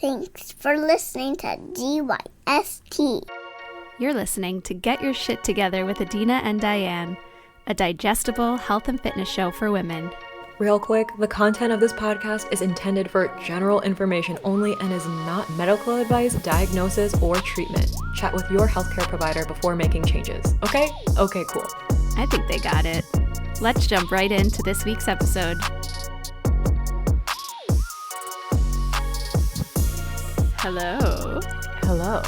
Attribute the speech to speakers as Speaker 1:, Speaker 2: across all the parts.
Speaker 1: Thanks for listening to GYST.
Speaker 2: You're listening to Get Your Shit Together with Adina and Diane, a digestible health and fitness show for women.
Speaker 3: Real quick, the content of this podcast is intended for general information only and is not medical advice, diagnosis, or treatment. Chat with your healthcare provider before making changes. Okay? Okay, cool.
Speaker 2: I think they got it. Let's jump right into this week's episode. Hello.
Speaker 3: Hello.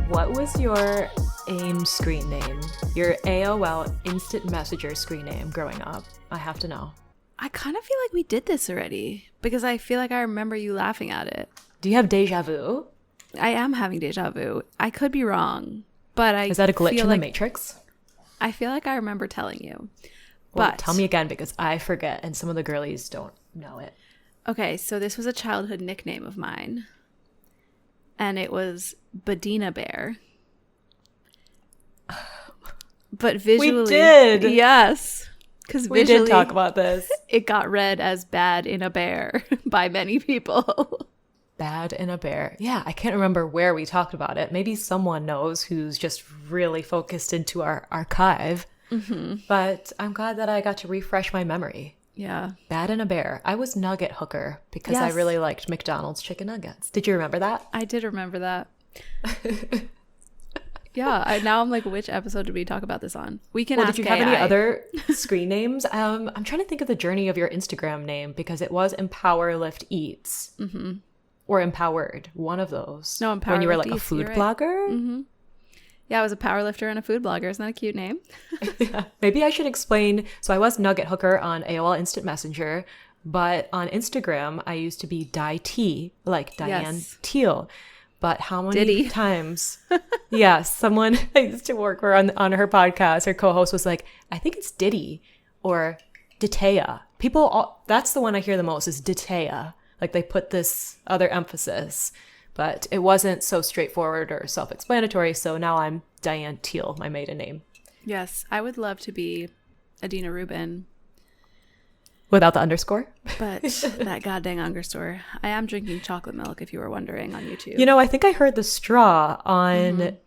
Speaker 3: What was your AIM screen name? Your AOL Instant Messenger screen name growing up? I have to know.
Speaker 2: I kind of feel like we did this already because I feel like I remember you laughing at it.
Speaker 3: Do you have deja vu?
Speaker 2: I am having deja vu. I could be wrong, but
Speaker 3: Is that a glitch in the Matrix?
Speaker 2: I feel like I remember telling you.
Speaker 3: Well,
Speaker 2: But
Speaker 3: tell me again because I forget and some of the girlies don't know it.
Speaker 2: Okay, so this was a childhood nickname of mine. And it was Adina Bear. But visually...
Speaker 3: We did!
Speaker 2: Yes. Because
Speaker 3: We did talk about this.
Speaker 2: It got read as bad in a bear by many people.
Speaker 3: Bad in a bear. Yeah, I can't remember where we talked about it. Maybe someone knows who's just really focused into our archive. Mm-hmm. But I'm glad that I got to refresh my memory.
Speaker 2: Yeah.
Speaker 3: Bad in a bear. I was nugget hooker because I
Speaker 2: Yes.
Speaker 3: really liked McDonald's chicken nuggets. Did you remember that?
Speaker 2: I did remember that. Yeah, now I'm like, which episode did we talk about this on? We can ask
Speaker 3: Did you have any
Speaker 2: AI.
Speaker 3: other screen names? I'm trying to think of the journey of your Instagram name because it was Empower Lift Eats. Mm-hmm. Or Empowered. One of those.
Speaker 2: No, Empower
Speaker 3: When you were
Speaker 2: Lift
Speaker 3: like a
Speaker 2: Eats,
Speaker 3: food
Speaker 2: you're right.
Speaker 3: blogger?
Speaker 2: Mm-hmm. Yeah, I was a power lifter and a food blogger. Isn't that a cute name?
Speaker 3: Yeah. Maybe I should explain. So I was Nugget Hooker on AOL Instant Messenger, but on Instagram I used to be Di like Diane
Speaker 2: Yes.
Speaker 3: Teal. But how many
Speaker 2: Diddy.
Speaker 3: times? Yeah, someone I used to work for on her podcast, her co-host was like, I think it's Diddy or Ditea. That's the one I hear the most is Ditea. Like they put this other emphasis. But it wasn't so straightforward or self-explanatory, so now I'm Diane Teal, my maiden name.
Speaker 2: Yes, I would love to be Adina Rubin,
Speaker 3: Without the underscore?
Speaker 2: but that goddamn underscore. I am drinking chocolate milk, if you were wondering, on YouTube.
Speaker 3: You know, I think I heard the straw on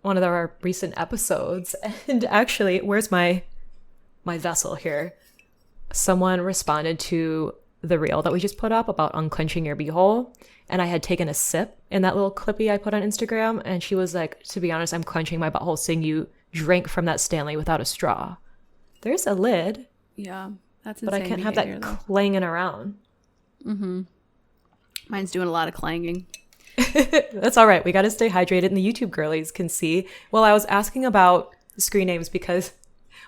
Speaker 3: one of our recent episodes. And actually, where's my vessel here? Someone responded to the reel that we just put up about unclenching your beehole. And I had taken a sip in that little clippy I put on Instagram. And she was like, to be honest, I'm clenching my butthole seeing you drink from that Stanley without a straw. There's a lid,
Speaker 2: Yeah, that's
Speaker 3: but
Speaker 2: insane.
Speaker 3: I can't have
Speaker 2: behavior,
Speaker 3: that
Speaker 2: though.
Speaker 3: clanging around.
Speaker 2: Mine's doing a lot of clanging.
Speaker 3: That's all right. We got to stay hydrated, and the YouTube girlies can see. Well, I was asking about screen names because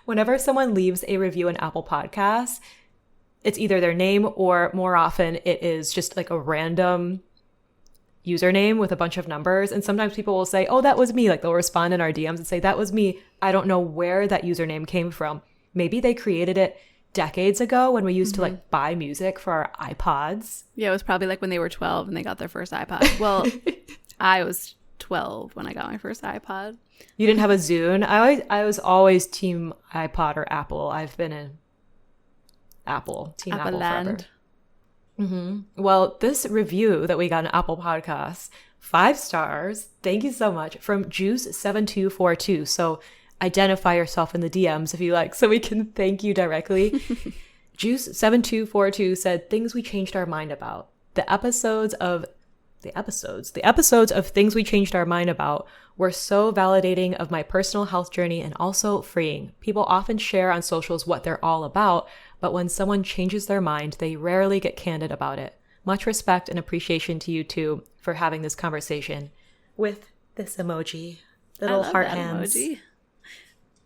Speaker 3: whenever someone leaves a review on Apple Podcasts, it's either their name or more often it is just like a random username with a bunch of numbers. And sometimes people will say, oh, that was me. Like they'll respond in our DMs and say, that was me. I don't know where that username came from. Maybe they created it decades ago when we used to like buy music for our iPods.
Speaker 2: Yeah, it was probably like when they were 12 and they got their first iPod. Well, I was 12 when I got my first iPod.
Speaker 3: You didn't have a Zune? I was always team iPod or Apple. I've been in team Apple forever. Well, this review that we got on Apple Podcasts, 5 stars. Thank you so much from Juice7242. So identify yourself in the DMs if you like, so we can thank you directly. Juice7242 said things we changed our mind about. The episodes of things we changed our mind about were so validating of my personal health journey and also freeing. People often share on socials what they're all about, but when someone changes their mind, they rarely get candid about it. Much respect and appreciation to you two for having this conversation with this emoji. The
Speaker 2: I
Speaker 3: little
Speaker 2: love
Speaker 3: heart
Speaker 2: that
Speaker 3: hands.
Speaker 2: emoji.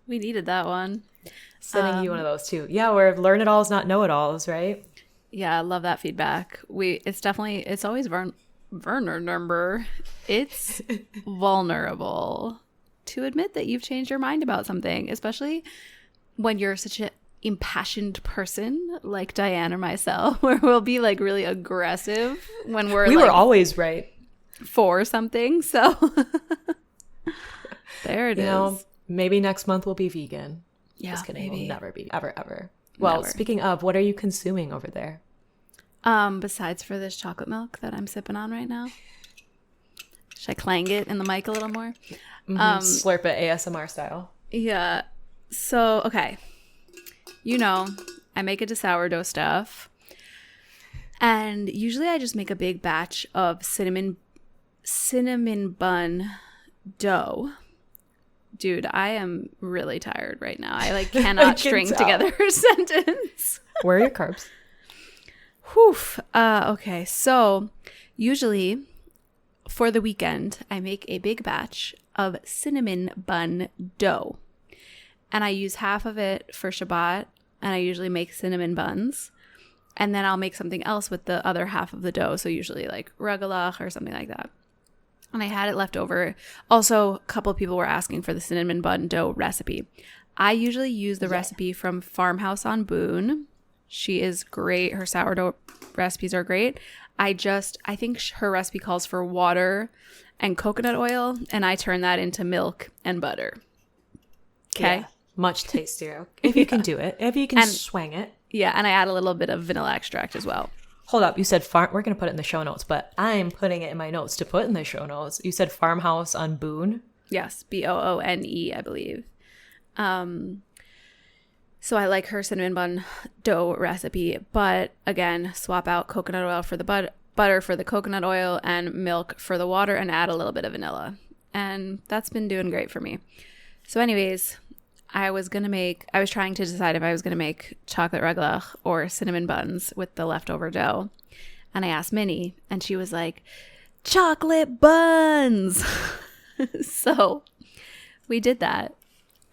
Speaker 2: We needed that one.
Speaker 3: Sending you one of those too. Yeah, we're learn-it-alls, not know-it-alls, right?
Speaker 2: Yeah, I love that feedback. It's always vulnerable. It's vulnerable to admit that you've changed your mind about something, especially when you're such an impassioned person like Diane or myself, where we'll be like really aggressive when
Speaker 3: We were always right.
Speaker 2: for something. So there it is.
Speaker 3: Know, maybe next month we'll be vegan.
Speaker 2: Yeah,
Speaker 3: Just kidding.
Speaker 2: maybe.
Speaker 3: We'll never be. Ever. Well,
Speaker 2: Never.
Speaker 3: speaking of, what are you consuming over there?
Speaker 2: Besides for this chocolate milk that I'm sipping on right now. Should I clang it in the mic a little more?
Speaker 3: Slurp it ASMR style.
Speaker 2: Yeah. So, okay. I make it to sourdough stuff. And usually I just make a big batch of cinnamon bun dough. Dude, I am really tired right now. I cannot string together a sentence.
Speaker 3: Where are your carbs?
Speaker 2: Whew. Okay. So usually for the weekend, I make a big batch of cinnamon bun dough. And I use half of it for Shabbat. And I usually make cinnamon buns. And then I'll make something else with the other half of the dough. So usually like rugelach or something like that. And I had it left over. Also, a couple of people were asking for the cinnamon bun dough recipe. I usually use the recipe from Farmhouse on Boone. She is great. Her sourdough recipes are great. I think her recipe calls for water and coconut oil, and I turn that into milk and butter. Okay?
Speaker 3: Yeah, much tastier. If you can do it. If you can swang it.
Speaker 2: Yeah, and I add a little bit of vanilla extract as well.
Speaker 3: Hold up. You said we're going to put it in the show notes, but I'm putting it in my notes to put in the show notes. You said Farmhouse on Boone?
Speaker 2: Yes, Boone, I believe. So I like her cinnamon bun dough recipe, but again, swap out coconut oil for the butter for the coconut oil and milk for the water and add a little bit of vanilla. And that's been doing great for me. So anyways, I was trying to decide if I was going to make chocolate rugelach or cinnamon buns with the leftover dough. And I asked Minnie, and she was like, chocolate buns. So we did that,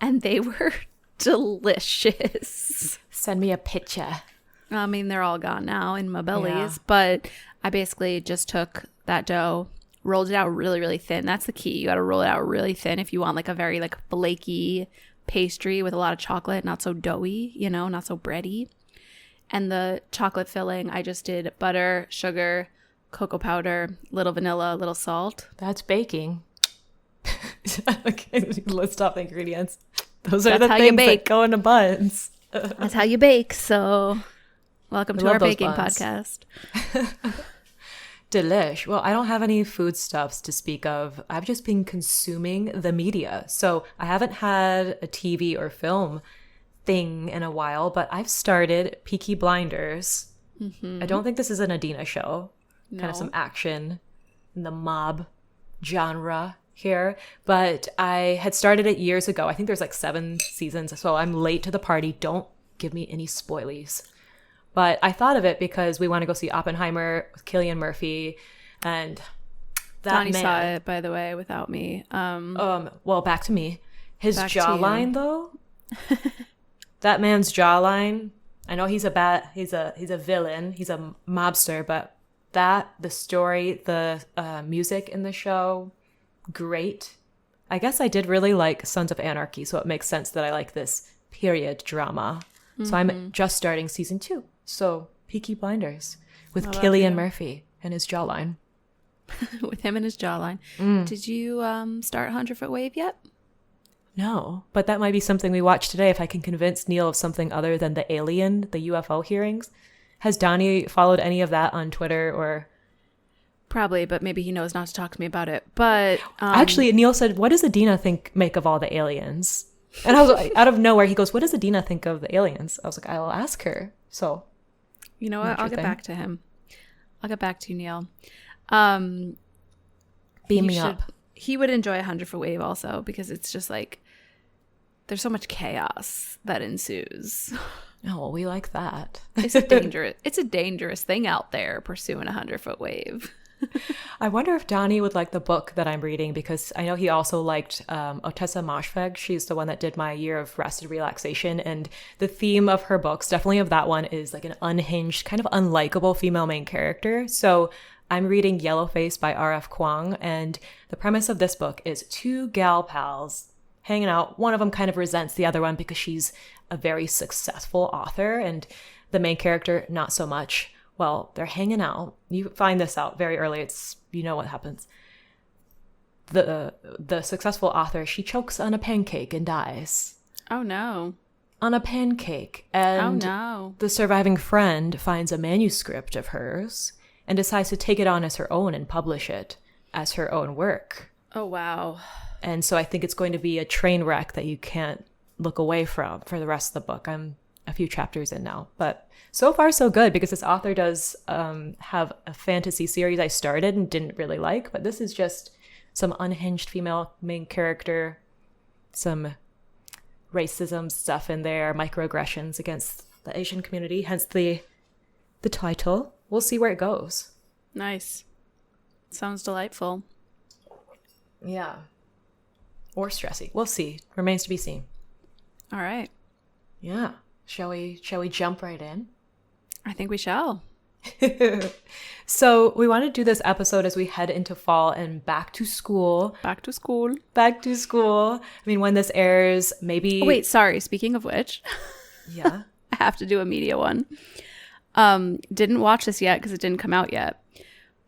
Speaker 2: and they were delicious.
Speaker 3: Send me a picture.
Speaker 2: I mean, they're all gone now in my bellies,
Speaker 3: Yeah.
Speaker 2: but I basically just took that dough, rolled it out really, really thin. That's the key. You got to roll it out really thin if you want like a very like flaky pastry with a lot of chocolate, not so doughy, not so bready. And the chocolate filling, I just did butter, sugar, cocoa powder, little vanilla, little salt.
Speaker 3: That's baking. Okay, list off the ingredients. Those are
Speaker 2: That's
Speaker 3: the
Speaker 2: how you
Speaker 3: things
Speaker 2: bake.
Speaker 3: that go into buns.
Speaker 2: That's how you bake. So welcome to our baking
Speaker 3: buns.
Speaker 2: podcast.
Speaker 3: Delish. Well, I don't have any foodstuffs to speak of. I've just been consuming the media. So I haven't had a TV or film thing in a while, but I've started Peaky Blinders. I don't think this is an Adina show.
Speaker 2: No.
Speaker 3: Kind of some action in the mob genre here. But I had started it years ago. I think there's like 7 seasons, so I'm late to the party. Don't give me any spoilies. But I thought of it because we want to go see Oppenheimer with Cillian Murphy, and that
Speaker 2: Donnie
Speaker 3: man.
Speaker 2: saw it, by the way, without me.
Speaker 3: Well, back to me. His
Speaker 2: Back to
Speaker 3: jawline, though. That man's jawline. I know he's a villain. He's a mobster, but the story, the music in the show, great. I guess I did really like Sons of Anarchy, so it makes sense that I like this period drama. So I'm just starting season 2. So Peaky Blinders with Cillian Murphy and his jawline.
Speaker 2: With him and his jawline. Did you start 100-Foot Wave yet?
Speaker 3: No, but that might be something we watch today if I can convince Neil of something other than the UFO hearings. Has Donnie followed any of that on Twitter or?
Speaker 2: Probably, but maybe he knows not to talk to me about it. But
Speaker 3: Actually, Neil said, "What does Adina make of all the aliens?" And I was like, out of nowhere, he goes, "What does Adina think of the aliens?" I was like, "I'll ask her." So,
Speaker 2: you know what? I'll get back to him. I'll get back to you, Neil.
Speaker 3: Beam me up.
Speaker 2: He would enjoy 100-Foot Wave also because it's just like there's so much chaos that ensues.
Speaker 3: Oh, we like that.
Speaker 2: It's a dangerous thing out there pursuing 100-Foot Wave.
Speaker 3: I wonder if Donnie would like the book that I'm reading, because I know he also liked Otessa Moshfegh. She's the one that did my year of rest and relaxation, and the theme of her books, definitely of that one, is like an unhinged, kind of unlikable female main character. So I'm reading Yellowface by R.F. Kuang, and the premise of this book is 2 gal pals hanging out. One of them kind of resents the other one because she's a very successful author, and the main character not so much. Well, they're hanging out. You find this out very early. What happens. The successful author, she chokes on a pancake and dies.
Speaker 2: Oh no.
Speaker 3: on a pancake.
Speaker 2: Oh,
Speaker 3: And
Speaker 2: no.
Speaker 3: the surviving friend finds a manuscript of hers and decides to take it on as her own and publish it as her own work.
Speaker 2: Oh, wow.
Speaker 3: And so I think it's going to be a train wreck that you can't look away from for the rest of the book. I'm a few chapters in now, but so far so good, because this author does have a fantasy series I started and didn't really like, but this is just some unhinged female main character, some racism stuff in there, microaggressions against the Asian community, hence the title. We'll see where it goes.
Speaker 2: Nice. Sounds delightful.
Speaker 3: Yeah. Or stressy. We'll see. Remains to be seen.
Speaker 2: All right.
Speaker 3: Yeah. Shall we jump right in?
Speaker 2: I think we shall.
Speaker 3: So we want to do this episode as we head into fall and back to school.
Speaker 2: Back to school.
Speaker 3: Back to school. I mean, when this airs, maybe...
Speaker 2: Oh, wait, sorry. Speaking of which,
Speaker 3: Yeah.
Speaker 2: I have to do a media one. Didn't watch this yet because it didn't come out yet.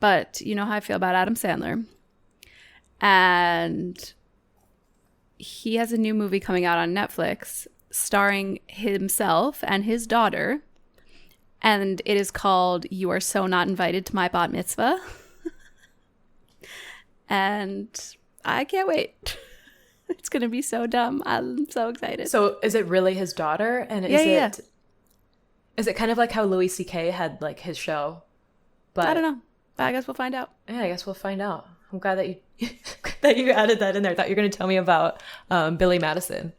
Speaker 2: But you know how I feel about Adam Sandler. And he has a new movie coming out on Netflix starring himself and his daughter. And it is called You Are So Not Invited to My Bat Mitzvah. And I can't wait. It's going to be so dumb. I'm so excited.
Speaker 3: So is it really his daughter? And
Speaker 2: Yeah.
Speaker 3: Is it kind of like how Louis C.K. had like his show? But
Speaker 2: I don't know. But I guess we'll find out.
Speaker 3: Yeah, I guess we'll find out. I'm glad that you added that in there. I thought you were going to tell me about Billy Madison.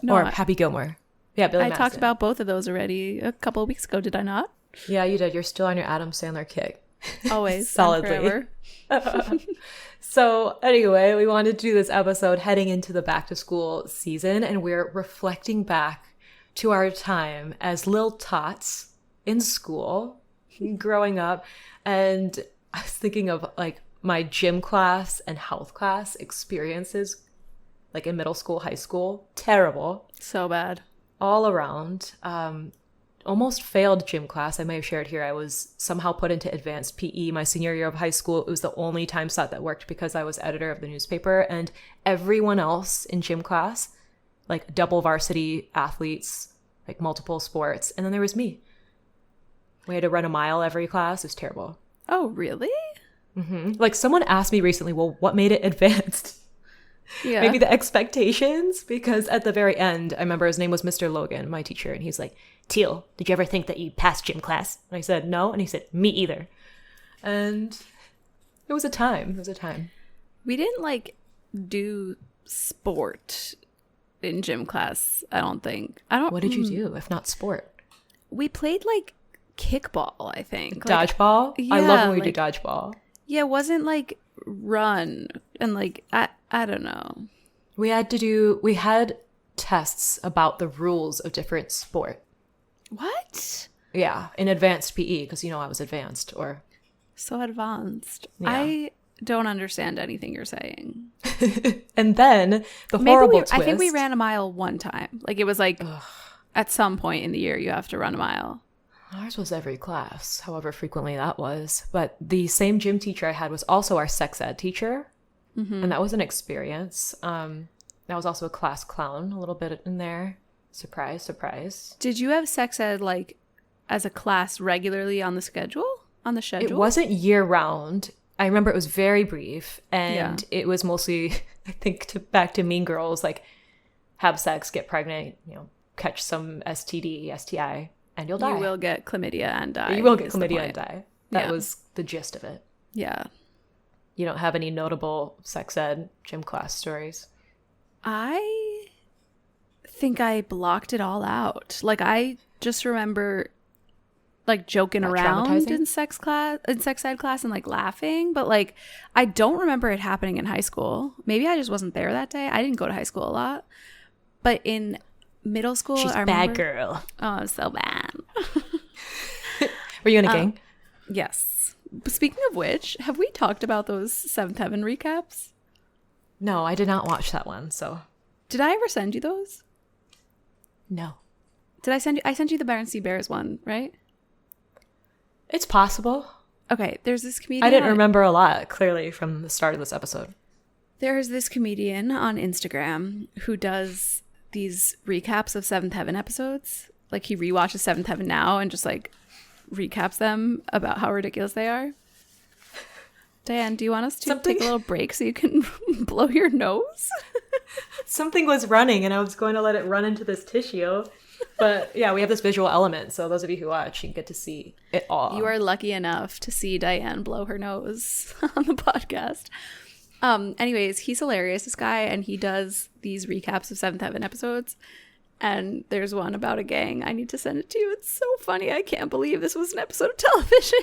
Speaker 2: No,
Speaker 3: or Happy Gilmore. Yeah, Billy Madison.
Speaker 2: talked about both of those already a couple of weeks ago, did I not?
Speaker 3: Yeah, you did. You're still on your Adam Sandler kick.
Speaker 2: Always.
Speaker 3: Solidly.
Speaker 2: Forever.
Speaker 3: So anyway, we wanted to do this episode heading into the back to school season, and we're reflecting back to our time as Lil Tots in school, growing up. And I was thinking of like my gym class and health class experiences, like in middle school, high school. Terrible.
Speaker 2: So bad.
Speaker 3: All around. Almost failed gym class. I may have shared here. I was somehow put into advanced PE my senior year of high school. It was the only time slot that worked because I was editor of the newspaper, and everyone else in gym class, like double varsity athletes, like multiple sports. And then there was me. We had to run a mile every class. It was terrible.
Speaker 2: Oh, really?
Speaker 3: Mm-hmm. Like someone asked me recently, well, what made it advanced?
Speaker 2: Yeah.
Speaker 3: Maybe the expectations, because at the very end, I remember his name was Mr. Logan, my teacher, and he's like, Teal, did you ever think that you passed gym class? And I said, no. And he said, me either. And it was a time. It was a time.
Speaker 2: We didn't like do sport in gym class, I don't think.
Speaker 3: What did you do if not sport?
Speaker 2: We played like kickball, I think. Like,
Speaker 3: Dodgeball? I
Speaker 2: yeah,
Speaker 3: love when we
Speaker 2: like-
Speaker 3: do dodgeball.
Speaker 2: yeah, it wasn't like run and like I don't know.
Speaker 3: We had tests about the rules of different sport.
Speaker 2: What?
Speaker 3: Yeah, in advanced PE, because I was advanced. Or
Speaker 2: So advanced.
Speaker 3: Yeah.
Speaker 2: I don't understand anything you're saying.
Speaker 3: And then the horrible twist.
Speaker 2: I think we ran a mile one time. Like it was like at some point in the year you have to run a mile.
Speaker 3: Ours was every class, however frequently that was. But the same gym teacher I had was also our sex ed teacher. Mm-hmm. And that was an experience. That was also a class clown, a little bit in there. Surprise, surprise.
Speaker 2: Did you have sex ed like as a class regularly on the schedule?
Speaker 3: It wasn't year round. I remember it was very brief. And It was mostly, I think, back to Mean Girls, like have sex, get pregnant, catch some STD, STI. And you'll die.
Speaker 2: You will get chlamydia and die.
Speaker 3: You will get chlamydia and die. That
Speaker 2: Yeah.
Speaker 3: was the gist of it.
Speaker 2: Yeah.
Speaker 3: You don't have any notable sex ed gym class stories?
Speaker 2: I think I blocked it all out. Like I just remember like joking
Speaker 3: Not
Speaker 2: around
Speaker 3: traumatizing?
Speaker 2: in sex ed class and like laughing, but like I don't remember it happening in high school. Maybe I just wasn't there that day. I didn't go to high school a lot. But in middle school,
Speaker 3: She's
Speaker 2: I
Speaker 3: a
Speaker 2: remember,
Speaker 3: bad girl.
Speaker 2: Oh, so bad.
Speaker 3: Were you in a gang?
Speaker 2: Yes. But speaking of which, have we talked about those Seventh Heaven recaps?
Speaker 3: No, I did not watch that one, so.
Speaker 2: Did I ever send you those?
Speaker 3: No.
Speaker 2: Did I send you? I sent you the Berenstain Bears one, right?
Speaker 3: It's possible.
Speaker 2: Okay, there's this comedian.
Speaker 3: I didn't remember a lot, clearly, from the start of this episode.
Speaker 2: There's this comedian on Instagram who does these recaps of Seventh Heaven episodes. Like he rewatches Seventh Heaven now and just like recaps them about how ridiculous they are. Diane, do you want us to take a little break so you can blow your nose?
Speaker 3: Something was running and I was going to let it run into this tissue. But yeah, we have this visual element. So those of you who watch, you get to see it all.
Speaker 2: You are lucky enough to see Diane blow her nose on the podcast. Anyways, he's hilarious, this guy, and he does these recaps of Seventh Heaven episodes. And there's one about a gang. I need to send it to you. It's so funny. I can't believe this was an episode of television.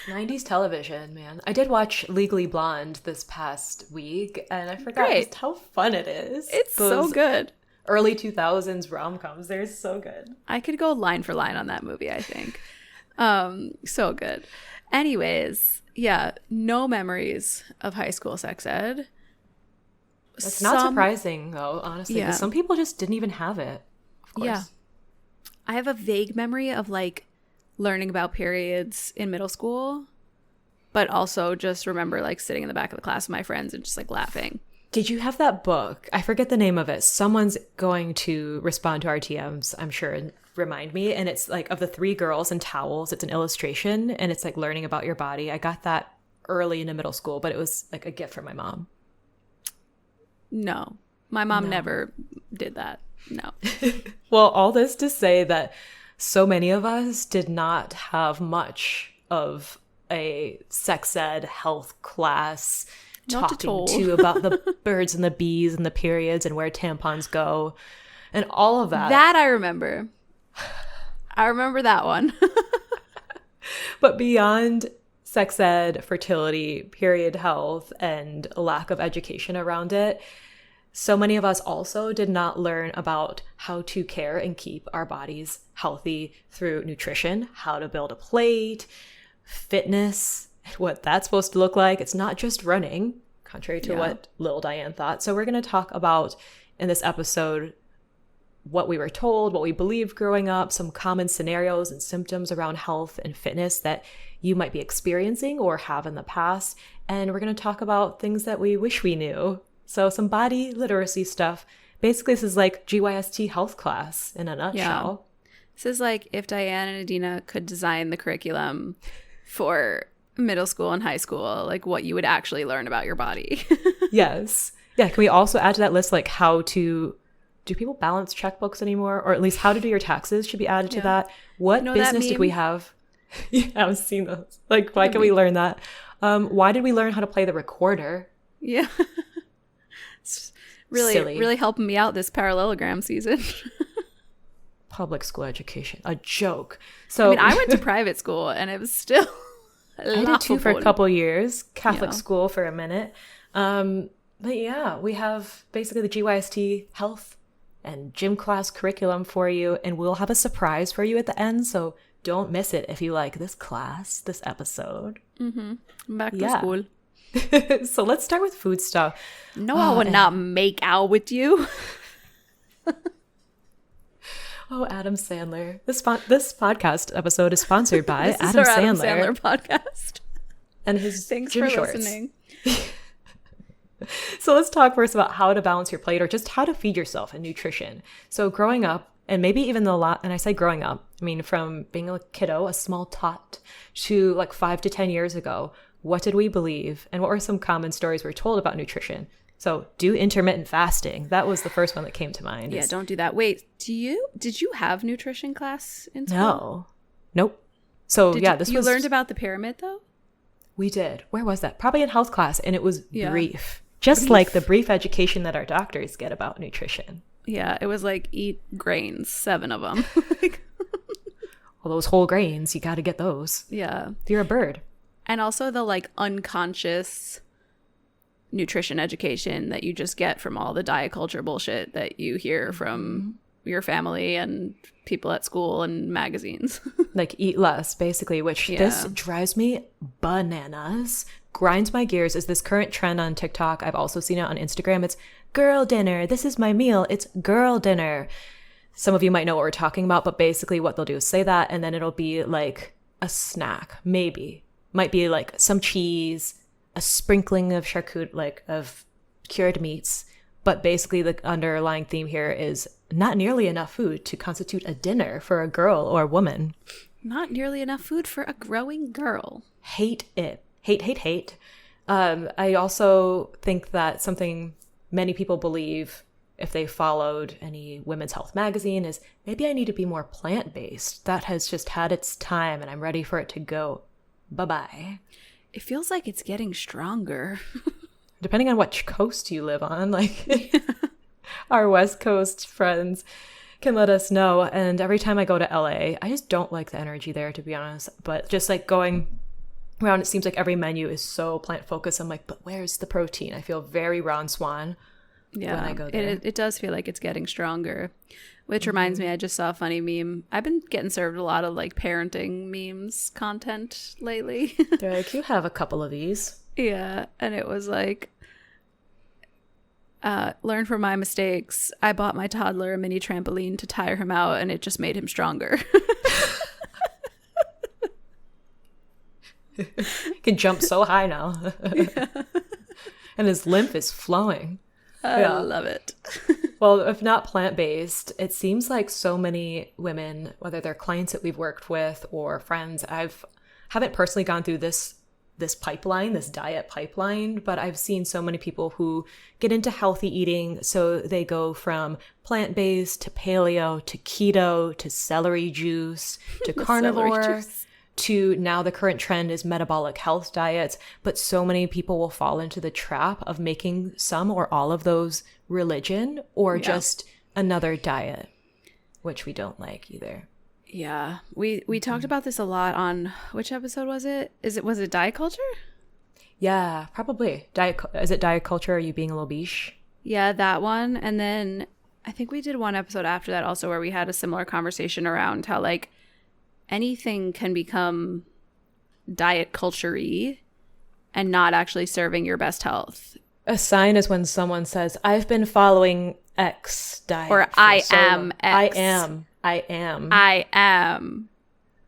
Speaker 3: 90s television, man. I did watch Legally Blonde this past week, and I forgot just how fun it is.
Speaker 2: It's so good.
Speaker 3: Early 2000s rom-coms, they're so good.
Speaker 2: I could go line for line on that movie, I think. So good. Anyways, yeah, no memories of high school sex ed.
Speaker 3: That's not surprising, though, honestly. Yeah. Some people just didn't even have it, of course. Yeah.
Speaker 2: I have a vague memory of, like, learning about periods in middle school, but also just remember, like, sitting in the back of the class with my friends and just, like, laughing.
Speaker 3: Did you have that book? I forget the name of it. Someone's going to respond to our TMs, I'm sure, and remind me. And it's, like, of the 3 girls in towels. It's an illustration, and it's, like, learning about your body. I got that early into middle school, but it was, like, a gift from my mom.
Speaker 2: No. My mom never did that. No.
Speaker 3: Well, all this to say that so many of us did not have much of a sex ed health class talking to about the birds and the bees and the periods and where tampons go and all of that.
Speaker 2: That I remember. I remember that one.
Speaker 3: But beyond sex ed, fertility, period health, and a lack of education around it, so many of us also did not learn about how to care and keep our bodies healthy through nutrition, how to build a plate, fitness, what that's supposed to look like. It's not just running, contrary to what little Diane thought. So we're going to talk about in this episode what we were told, what we believed growing up, some common scenarios and symptoms around health and fitness that you might be experiencing or have in the past. And we're going to talk about things that we wish we knew. So some body literacy stuff. Basically, this is like GYST health class in a nutshell.
Speaker 2: Yeah. This is like if Diane and Adina could design the curriculum for middle school and high school, like what you would actually learn about your body.
Speaker 3: Yes. Yeah. Can we also add to that list, like how to, do people balance checkbooks anymore? Or at least how to do your taxes should be added to that. What business did we have? Yeah, I've seen those. Like, why can we learn that? Why did we learn how to play the recorder?
Speaker 2: Yeah. Really helping me out this parallelogram season.
Speaker 3: Public school education, a joke. So
Speaker 2: I went to private school and it was still
Speaker 3: I did too for a couple years, Catholic school for a minute. But yeah, we have basically the GYST health and gym class curriculum for you, and we'll have a surprise for you at the end, so don't miss it if you like this class, this episode.
Speaker 2: Back to school.
Speaker 3: So let's start with food stuff.
Speaker 2: No, I would not make out with you.
Speaker 3: Oh, Adam Sandler. This podcast episode is sponsored by Adam Sandler
Speaker 2: podcast.
Speaker 3: And his
Speaker 2: Thanks
Speaker 3: gym
Speaker 2: for
Speaker 3: shorts.
Speaker 2: listening.
Speaker 3: So let's talk first about how to balance your plate or just how to feed yourself and nutrition. So growing up, and maybe even and I say growing up, I mean from being a kiddo, a small tot, to like 5 to 10 years ago, what did we believe? And what were some common stories we were told about nutrition? So do intermittent fasting. That was the first one that came to mind.
Speaker 2: Yeah, don't do that. Wait, did you have nutrition class in school?
Speaker 3: No. Nope. So
Speaker 2: you learned about the pyramid though?
Speaker 3: We did. Where was that? Probably in health class, and it was brief. Just like the brief education that our doctors get about nutrition.
Speaker 2: Yeah, it was like eat grains, 7 of them.
Speaker 3: All those whole grains, you got to get those.
Speaker 2: Yeah.
Speaker 3: If you're a bird.
Speaker 2: And also the like unconscious nutrition education that you just get from all the diet culture bullshit that you hear from your family and people at school and magazines.
Speaker 3: Like eat less, basically, which this drives me bananas. Grinds my gears is this current trend on TikTok. I've also seen it on Instagram. It's girl dinner. This is my meal. It's girl dinner. Some of you might know what we're talking about, but basically what they'll do is say that, and then it'll be like a snack, maybe. Might be like some cheese, a sprinkling of charcuterie, like of cured meats, But basically the underlying theme here is not nearly enough food to constitute a dinner for a girl or a woman.
Speaker 2: Not nearly enough food for a growing girl.
Speaker 3: Hate it. Hate. I also think that something many people believe if they followed any women's health magazine is maybe I need to be more plant-based. That has just had its time and I'm ready for it to go. Bye-bye.
Speaker 2: It feels like it's getting stronger.
Speaker 3: Depending on which coast you live on, like our West Coast friends can let us know. And every time I go to LA, I just don't like the energy there, to be honest. But just like going around, it seems like every menu is so plant focused. I'm like, but where's the protein? I feel very Ron Swan when I go there.
Speaker 2: It does feel like it's getting stronger, which reminds me, I just saw a funny meme. I've been getting served a lot of like parenting memes content lately.
Speaker 3: They're like, you have a couple of these.
Speaker 2: Yeah. And it was like, learn from my mistakes. I bought my toddler a mini trampoline to tire him out and it just made him stronger.
Speaker 3: He can jump so high now. Yeah. And his lymph is flowing.
Speaker 2: I love it.
Speaker 3: Well, if not plant-based, it seems like so many women, whether they're clients that we've worked with or friends, haven't personally gone through this pipeline, this diet pipeline, but I've seen so many people who get into healthy eating. So they go from plant-based to paleo to keto to celery juice to carnivore to now the current trend is metabolic health diets. But so many people will fall into the trap of making some or all of those religion or just another diet, which we don't like either.
Speaker 2: Yeah, we talked about this a lot on which episode was it? Was it diet culture?
Speaker 3: Yeah, probably. Is it diet culture? Are you being a little biche?
Speaker 2: Yeah, that one. And then I think we did one episode after that also where we had a similar conversation around how like anything can become diet culture-y and not actually serving your best health.
Speaker 3: A sign is when someone says, I've been following X diet.
Speaker 2: Or I am X.
Speaker 3: I am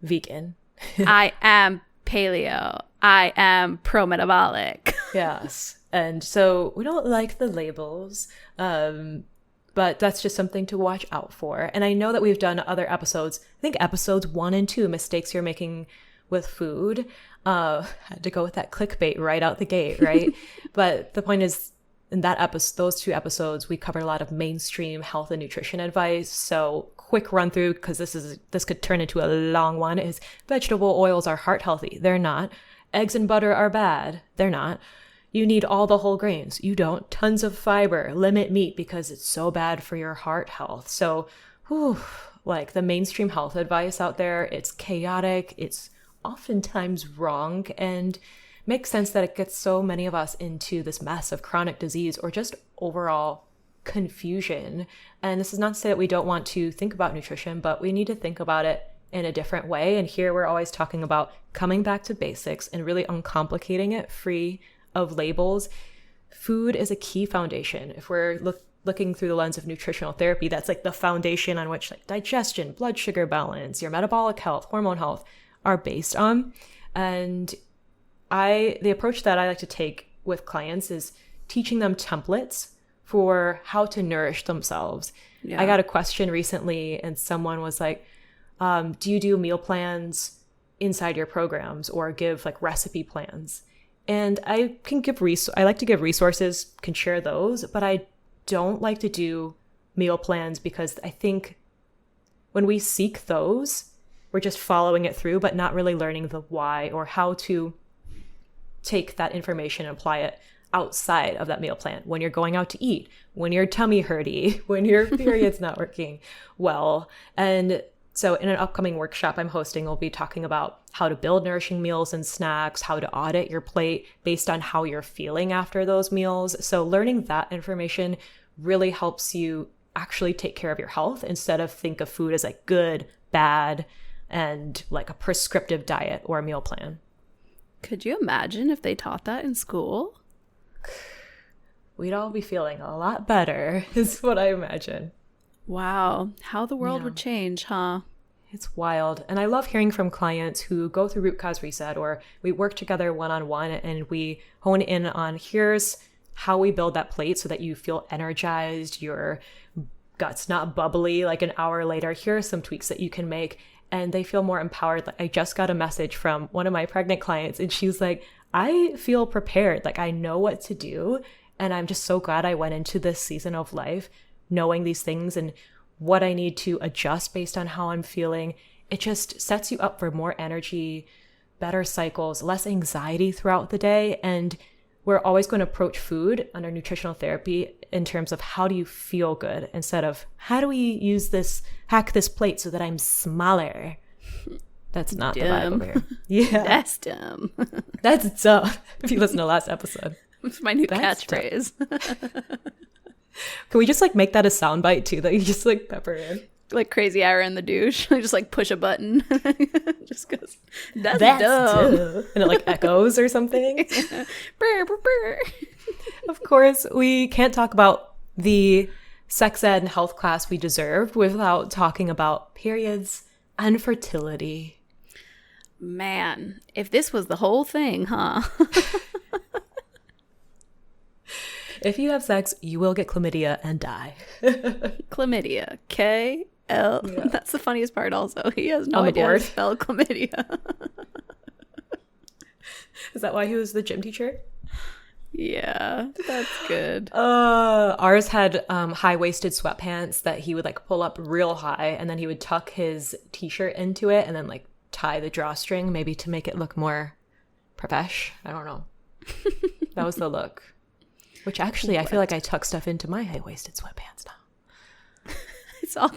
Speaker 3: vegan.
Speaker 2: I am paleo. I am pro-metabolic.
Speaker 3: Yes. And so we don't like the labels, but that's just something to watch out for. And I know that we've done other episodes, I think episodes 1 and 2, mistakes you're making with food. Had to go with that clickbait right out the gate, right? But the point is, in that episode, those 2 episodes, we covered a lot of mainstream health and nutrition advice. So quick run through, because this could turn into a long one, is vegetable oils are heart healthy. They're not. Eggs and butter are bad. They're not. You need all the whole grains. You don't. Tons of fiber. Limit meat because it's so bad for your heart health. So, like the mainstream health advice out there, it's chaotic. It's oftentimes wrong and makes sense that it gets so many of us into this mess of chronic disease or just overall confusion. And this is not to say that we don't want to think about nutrition, but we need to think about it in a different way. And here we're always talking about coming back to basics and really uncomplicating it, free of labels. Food is a key foundation. If we're looking through the lens of nutritional therapy, that's like the foundation on which like digestion, blood sugar balance, your metabolic health, hormone health are based on. And the approach that I like to take with clients is teaching them templates for how to nourish themselves. Yeah. I got a question recently and someone was like, do you do meal plans inside your programs or give like recipe plans? And I can give I like to give resources, can share those, but I don't like to do meal plans because I think when we seek those, we're just following it through, but not really learning the why or how to take that information and apply it outside of that meal plan. When you're going out to eat, when you're tummy hurty, when your period's not working well. And so in an upcoming workshop I'm hosting, we'll be talking about how to build nourishing meals and snacks, how to audit your plate based on how you're feeling after those meals. So learning that information really helps you actually take care of your health instead of think of food as like good, bad, and like a prescriptive diet or a meal plan.
Speaker 2: Could you imagine if they taught that in school?
Speaker 3: We'd all be feeling a lot better, is what I imagine.
Speaker 2: Wow. How the world would change, huh?
Speaker 3: It's wild. And I love hearing from clients who go through root cause reset or we work together one-on-one and we hone in on here's how we build that plate so that you feel energized, your gut's not bubbly like an hour later. Here are some tweaks that you can make, and they feel more empowered. Like I just got a message from one of my pregnant clients, and she's like, I feel prepared. Like I know what to do. And I'm just so glad I went into this season of life knowing these things and what I need to adjust based on how I'm feeling. It just sets you up for more energy, better cycles, less anxiety throughout the day. And we're always going to approach food under nutritional therapy in terms of how do you feel good instead of how do we hack this plate so that I'm smaller. That's not the vibe over here. Yeah.
Speaker 2: That's dumb.
Speaker 3: That's dumb. If you listen to last episode.
Speaker 2: It's my new catchphrase.
Speaker 3: Can we just like make that a soundbite too that you just like pepper in?
Speaker 2: Like Crazy Hour in the douche. I just like push a button. Just goes, that's dumb.
Speaker 3: And it like echoes or something.
Speaker 2: Brr, brr, brr.
Speaker 3: Of course, we can't talk about the sex ed and health class we deserved without talking about periods and fertility.
Speaker 2: Man, if this was the whole thing, huh?
Speaker 3: If you have sex, you will get chlamydia and die.
Speaker 2: Chlamydia. K-L. Yeah. That's the funniest part also. He has no idea how to spell chlamydia.
Speaker 3: Is that why he was the gym teacher?
Speaker 2: Yeah, that's good.
Speaker 3: Ours had high-waisted sweatpants that he would like pull up real high, and then he would tuck his t-shirt into it and then like tie the drawstring maybe to make it look more profesh. I don't know. That was the look. Which actually, I feel like I tuck stuff into my high-waisted sweatpants now.
Speaker 2: It's all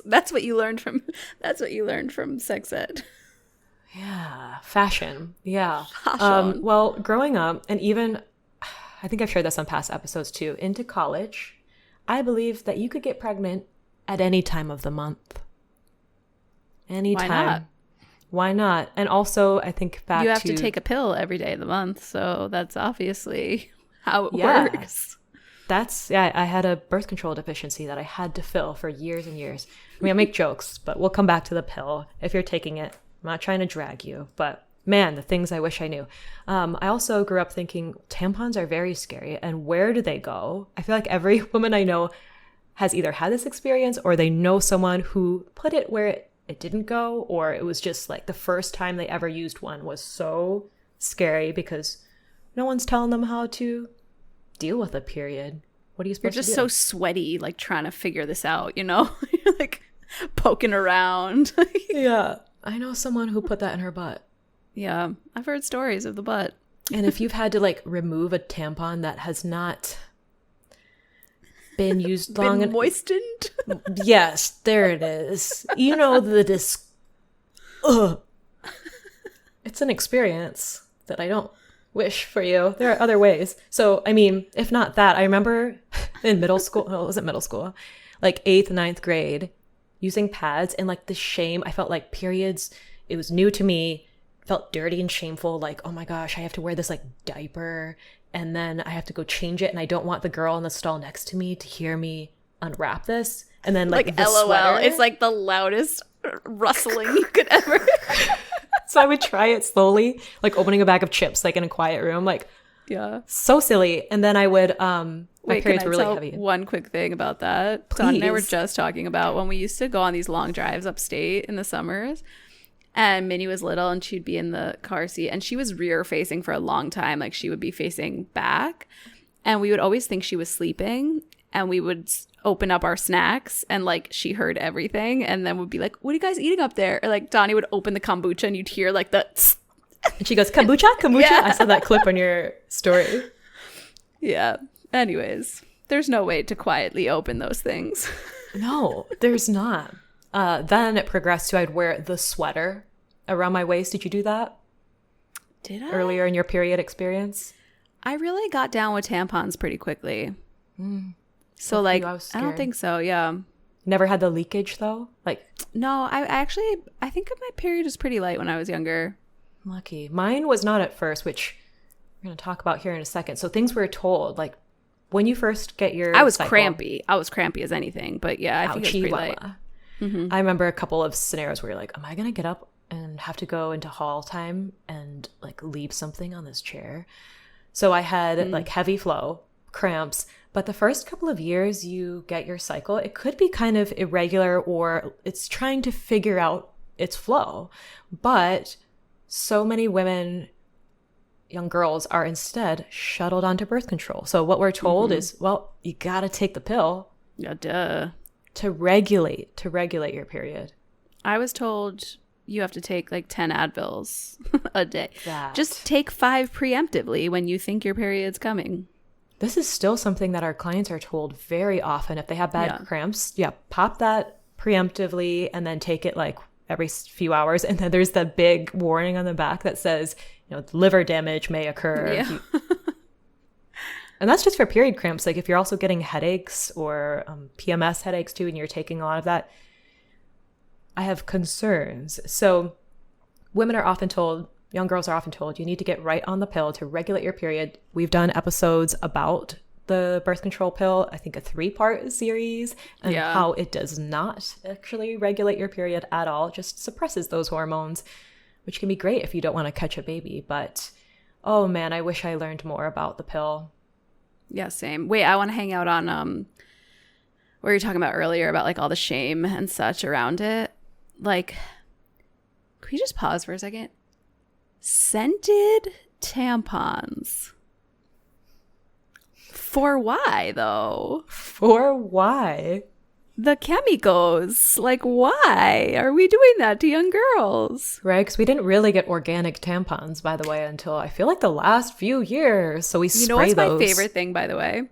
Speaker 2: that's what you learned from sex ed.
Speaker 3: Yeah, fashion. Yeah. Fashion. Well, growing up, and even I think I've shared this on past episodes too, into college, I believed that you could get pregnant at any time of the month. Anytime.
Speaker 2: Why not?
Speaker 3: Why not? And also, I think back to...
Speaker 2: You have to take a pill every day of the month, so that's obviously how it works.
Speaker 3: I had a birth control deficiency that I had to fill for years and years. I mean, I make jokes, but we'll come back to the pill if you're taking it. I'm not trying to drag you, but man, the things I wish I knew. I also grew up thinking tampons are very scary, and where do they go? I feel like every woman I know has either had this experience or they know someone who put it where it didn't go, or it was just like the first time they ever used one was so scary because no one's telling them how to deal with a period. What are you supposed to do?
Speaker 2: You're just so sweaty, like trying to figure this out, you know? You're like poking around.
Speaker 3: Yeah. I know someone who put that in her butt.
Speaker 2: Yeah. I've heard stories of the butt.
Speaker 3: And if you've had to like remove a tampon that has not been used long
Speaker 2: enough. Moistened?
Speaker 3: Yes, there it is. You know, it's an experience that I don't wish for you. There are other ways. So, I mean, if not that, I remember in middle school, well, it wasn't middle school, like 8th, 9th grade, using pads and like the shame. I felt like periods, it was new to me, felt dirty and shameful. Like, oh my gosh, I have to wear this like diaper and then I have to go change it. And I don't want the girl in the stall next to me to hear me unwrap this. And then like the
Speaker 2: LOL,
Speaker 3: sweater,
Speaker 2: it's like the loudest rustling you could ever.
Speaker 3: So I would try it slowly, like opening a bag of chips, like in a quiet room, like,
Speaker 2: yeah,
Speaker 3: so silly. And then I would, my periods were really heavy.
Speaker 2: One quick thing about that.
Speaker 3: Please.
Speaker 2: Don and I were just talking about when we used to go on these long drives upstate in the summers, and Minnie was little and she'd be in the car seat and she was rear facing for a long time. Like she would be facing back and we would always think she was sleeping, and we would open up our snacks and like she heard everything and then would be like, what are you guys eating up there? Or like Donnie would open the kombucha and you'd hear like the
Speaker 3: and she goes, kombucha? Yeah. I saw that clip on your story.
Speaker 2: Yeah. Anyways, there's no way to quietly open those things.
Speaker 3: No, there's not. Then it progressed to I'd wear the sweater around my waist. Did you do that?
Speaker 2: Did I?
Speaker 3: Earlier in your period experience?
Speaker 2: I really got down with tampons pretty quickly. So like, I don't think so. Yeah.
Speaker 3: Never had the leakage though? Like,
Speaker 2: no, I think my period was pretty light when I was younger.
Speaker 3: Lucky. Mine was not at first, which we're going to talk about here in a second. So things we're told, like when you first get your
Speaker 2: I was
Speaker 3: cycle,
Speaker 2: crampy. I was crampy as anything, but yeah, I think it was pretty light.
Speaker 3: I remember a couple of scenarios where you're like, am I going to get up and have to go into hall time and like leave something on this chair? So I had like heavy flow, cramps, but the first couple of years you get your cycle, it could be kind of irregular or it's trying to figure out its flow. But so many women, young girls, are instead shuttled onto birth control. So what we're told is, well, you got to take the pill.
Speaker 2: Yeah, duh.
Speaker 3: To regulate your period.
Speaker 2: I was told you have to take like 10 Advils a day.
Speaker 3: That.
Speaker 2: Just take 5 preemptively when you think your period's coming.
Speaker 3: This is still something that our clients are told very often. If they have bad cramps, pop that preemptively and then take it like every few hours. And then there's the big warning on the back that says, liver damage may occur.
Speaker 2: Yeah.
Speaker 3: And that's just for period cramps. Like if you're also getting headaches or PMS headaches too, and you're taking a lot of that, I have concerns. So women are often told, young girls are often told, you need to get right on the pill to regulate your period. We've done episodes about the birth control pill, I think a 3-part series, and how it does not actually regulate your period at all. It just suppresses those hormones, which can be great if you don't want to catch a baby. But, oh man, I wish I learned more about the pill.
Speaker 2: Yeah, same. Wait, I want to hang out on what you were talking about earlier about like all the shame and such around it. Like, can we just pause for a second? Scented tampons. For why, though?
Speaker 3: For why?
Speaker 2: The chemicals. Like, why are we doing that to young girls?
Speaker 3: Right, because we didn't really get organic tampons, by the way, until I feel like the last few years. So we spray those.
Speaker 2: You know what's my favorite thing, by the way?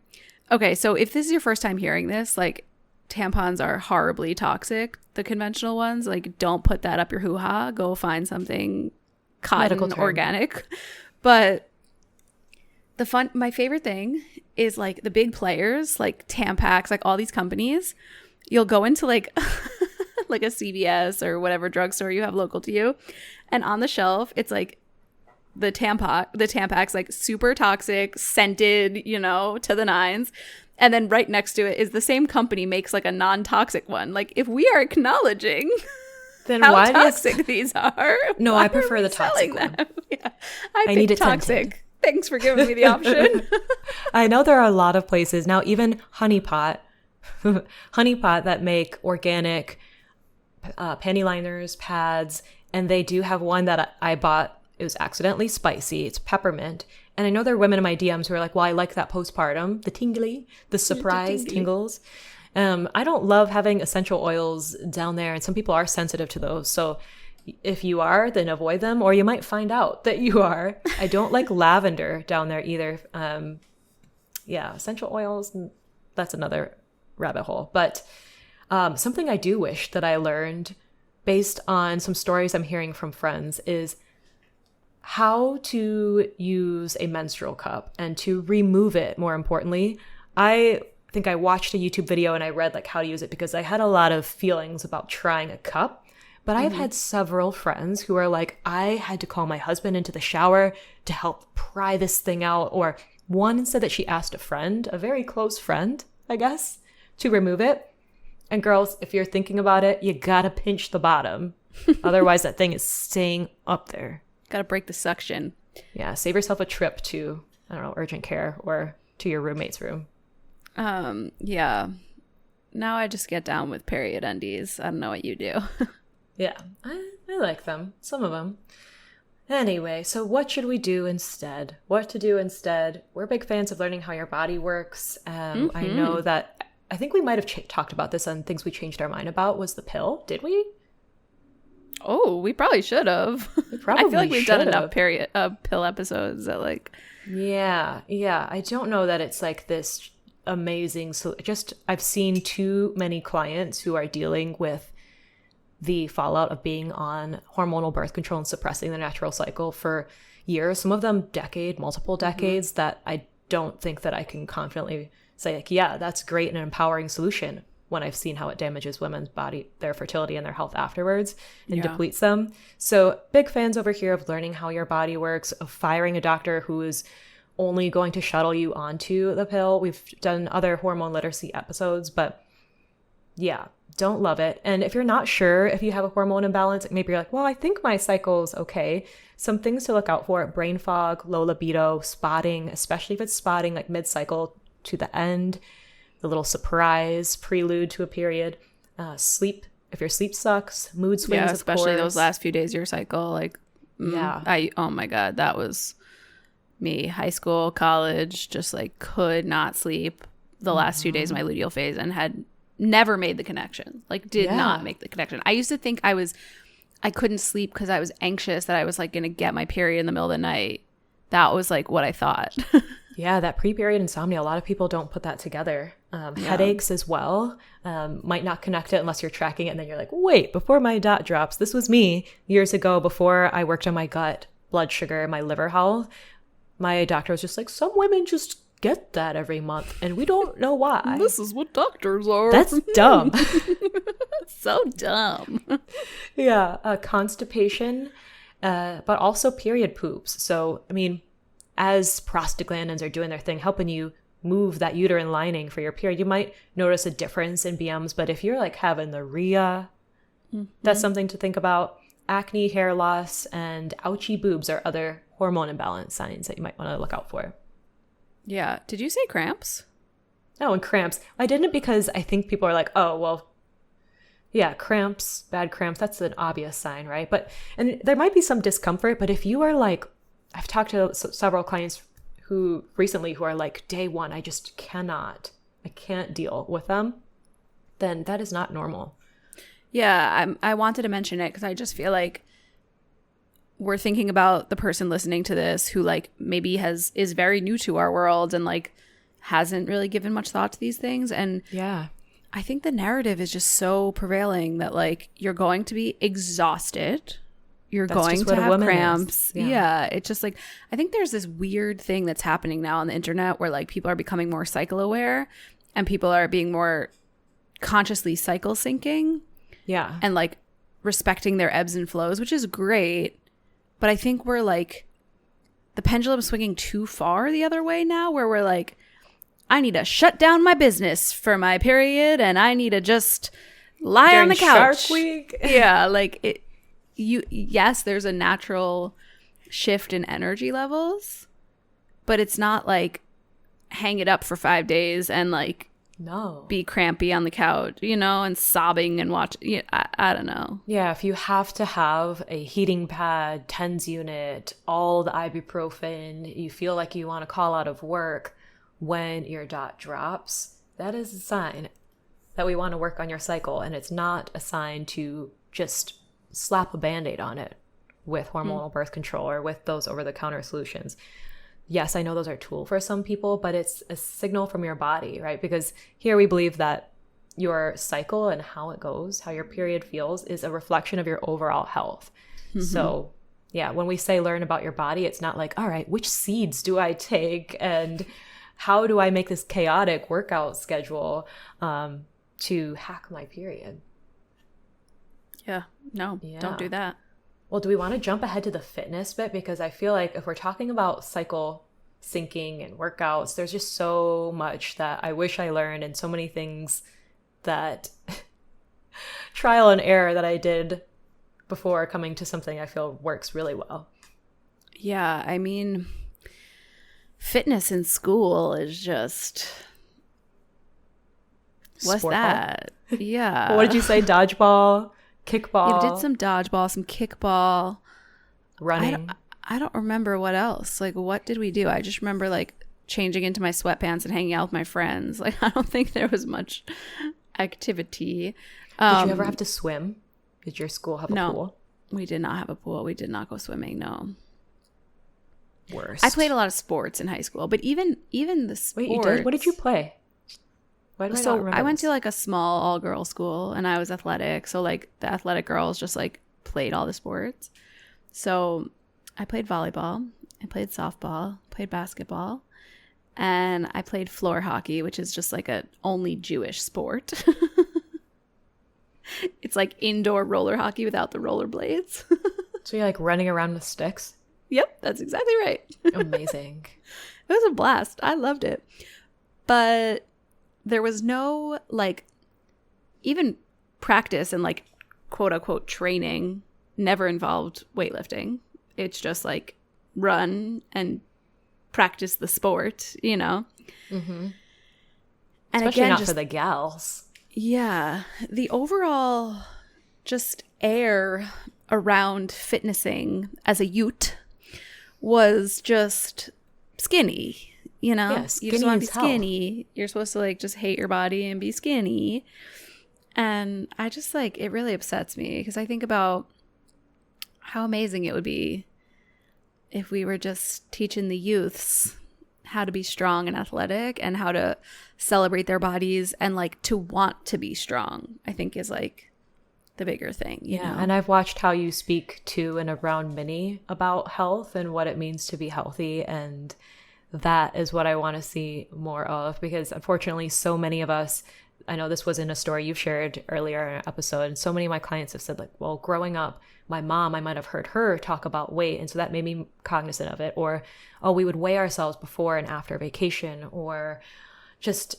Speaker 2: Okay, so if this is your first time hearing this, like, tampons are horribly toxic, the conventional ones. Like, don't put that up your hoo-ha. Go find something cotton organic. But my favorite thing is like the big players, like Tampax, like all these companies. You'll go into like like a CVS or whatever drugstore you have local to you, and on the shelf it's like the Tampax, like super toxic, scented, to the nines. And then right next to it is the same company makes like a non-toxic one. Like, if we are acknowledging then how toxic these are,
Speaker 3: no, I prefer the toxic one.
Speaker 2: Yeah, I need it toxic. Scented. Thanks for giving me the option.
Speaker 3: I know there are a lot of places now, even Honey Pot that make organic panty liners, pads, and they do have one that I bought. It was accidentally spicy. It's peppermint. And I know there are women in my DMs who are like, well, I like that postpartum, the surprise tingles. I don't love having essential oils down there, and some people are sensitive to those. So if you are, then avoid them, or you might find out that you are. I don't like lavender down there either. Essential oils, that's another rabbit hole. But something I do wish that I learned based on some stories I'm hearing from friends is how to use a menstrual cup and to remove it, more importantly. I think I watched a YouTube video and I read like how to use it because I had a lot of feelings about trying a cup. But I've had several friends who are like, I had to call my husband into the shower to help pry this thing out. Or one said that she asked a friend, a very close friend, I guess, to remove it. And girls, if you're thinking about it, you gotta pinch the bottom. Otherwise, that thing is staying up there.
Speaker 2: Gotta break the suction.
Speaker 3: Yeah, save yourself a trip to, I don't know, urgent care or to your roommate's room.
Speaker 2: Yeah. Now I just get down with period undies. I don't know what you do.
Speaker 3: Yeah, I like them. Some of them. Anyway, so what should we do instead? What to do instead? We're big fans of learning how your body works. I know that, I think we might have talked about this on things we changed our mind about was the pill. Did we?
Speaker 2: Oh, we probably should have. I feel like we've done enough pill episodes that like.
Speaker 3: Yeah. I don't know that it's like this amazing. So I've seen too many clients who are dealing with the fallout of being on hormonal birth control and suppressing the natural cycle for years, some of them multiple decades, that I don't think that I can confidently say like, yeah, that's great and an empowering solution when I've seen how it damages women's body, their fertility and their health afterwards and depletes them. So big fans over here of learning how your body works, of firing a doctor who is only going to shuttle you onto the pill. We've done other hormone literacy episodes, but yeah, don't love it. And if you're not sure if you have a hormone imbalance, maybe you're like, well, I think my cycle's okay. Some things to look out for: brain fog, low libido, spotting, especially if it's spotting like mid-cycle, to the end, the little surprise prelude to a period. Sleep, if your sleep sucks, mood swings,
Speaker 2: Yeah, especially
Speaker 3: of course.
Speaker 2: those last few days of your cycle. Like, oh my God, that was me. High school, college, just like could not sleep the last 2 days of my luteal phase and had never made the connection. Like, did not make the connection. I used to think I couldn't sleep because I was anxious that I was like going to get my period in the middle of the night. That was like what I thought.
Speaker 3: Yeah, that pre-period insomnia, a lot of people don't put that together. Headaches as well. Might not connect it unless you're tracking it. And then you're like, wait, before my dot drops, this was me years ago before I worked on my gut, blood sugar, my liver health. My doctor was just like, some women just get that every month and we don't know why.
Speaker 2: This is what doctors are.
Speaker 3: That's dumb.
Speaker 2: So dumb.
Speaker 3: Yeah, constipation, but also period poops. So, I mean, as prostaglandins are doing their thing, helping you move that uterine lining for your period, you might notice a difference in BMs. But if you're like having the rhea, that's something to think about. Acne, hair loss, and ouchy boobs are other hormone imbalance signs that you might want to look out for.
Speaker 2: Yeah. Did you say cramps?
Speaker 3: Oh, and cramps. I didn't because I think people are like, oh, well, yeah, cramps, bad cramps, that's an obvious sign, right? And there might be some discomfort, but if you are like, I've talked to several clients who are like, day one, I can't deal with them, then that is not normal.
Speaker 2: Yeah, I wanted to mention it because I just feel like we're thinking about the person listening to this who like maybe is very new to our world and like hasn't really given much thought to these things. And
Speaker 3: yeah,
Speaker 2: I think the narrative is just so prevailing that like you're going to be exhausted. You're going to have cramps. Yeah. It's just like, I think there's this weird thing that's happening now on the internet where like people are becoming more cycle aware and people are being more consciously cycle syncing.
Speaker 3: Yeah.
Speaker 2: And like respecting their ebbs and flows, which is great. But I think we're like, the pendulum swinging too far the other way now where we're like, I need to shut down my business for my period and I need to just lie on the couch.
Speaker 3: Shark Week.
Speaker 2: Yeah. Like yes, there's a natural shift in energy levels, but it's not like hang it up for 5 days and like be crampy on the couch, and sobbing and watch. I don't know.
Speaker 3: Yeah, if you have to have a heating pad, TENS unit, all the ibuprofen, you feel like you want to call out of work when your dot drops, that is a sign that we want to work on your cycle. And it's not a sign to just slap a Band-Aid on it with hormonal birth control or with those over-the-counter solutions. Yes, I know those are a tool for some people, but it's a signal from your body, right? Because here we believe that your cycle and how it goes, how your period feels, is a reflection of your overall health. Mm-hmm. So yeah, when we say learn about your body, it's not like, all right, which seeds do I take and how do I make this chaotic workout schedule to hack my period?
Speaker 2: Yeah, no, don't do that.
Speaker 3: Well, do we want to jump ahead to the fitness bit? Because I feel like if we're talking about cycle syncing and workouts, there's just so much that I wish I learned and so many things that trial and error that I did before coming to something I feel works really well.
Speaker 2: Yeah, I mean, fitness in school is just... What's
Speaker 3: Sport
Speaker 2: that?
Speaker 3: ball?
Speaker 2: Yeah.
Speaker 3: What did you say? Dodgeball? Kickball?
Speaker 2: You did some dodgeball, some kickball.
Speaker 3: Running?
Speaker 2: I don't remember what else. Like, what did we do? I just remember, like, changing into my sweatpants and hanging out with my friends. Like, I don't think there was much activity.
Speaker 3: Did you ever have to swim? Did your school have a pool?
Speaker 2: We did not have a pool. We did not go swimming, no.
Speaker 3: Worst.
Speaker 2: I played a lot of sports in high school, but even the sports...
Speaker 3: Wait, you did? What did you play? Why do I not remember
Speaker 2: I went
Speaker 3: this?
Speaker 2: to like a small all-girl school and I was athletic. So like the athletic girls just like played all the sports. So I played volleyball, I played softball, played basketball, and I played floor hockey, which is just like a only Jewish sport. It's like indoor roller hockey without the roller blades.
Speaker 3: So you're like running around with sticks?
Speaker 2: Yep, that's exactly right.
Speaker 3: Amazing.
Speaker 2: It was a blast. I loved it. But there was no like even practice and like quote unquote training never involved weightlifting. It's just like run and practice the sport, Mm-hmm. And
Speaker 3: especially
Speaker 2: again,
Speaker 3: not
Speaker 2: just,
Speaker 3: for the gals.
Speaker 2: Yeah. The overall just air around fitnessing as a ute was just skinny, you know?
Speaker 3: Yeah,
Speaker 2: you just want to be
Speaker 3: skinny as hell.
Speaker 2: skinny. You're supposed to like just hate your body and be skinny. And I just like, it really upsets me because I think about how amazing it would be if we were just teaching the youths how to be strong and athletic and how to celebrate their bodies and like to want to be strong, I think is like the bigger thing, you know?
Speaker 3: And I've watched how you speak to and around Minnie about health and what it means to be healthy. And that is what I want to see more of, because unfortunately, so many of us, I know this was in a story you've shared earlier in an episode, and so many of my clients have said like, well, growing up, my mom, I might have heard her talk about weight. And so that made me cognizant of it. Or, oh, we would weigh ourselves before and after vacation, or just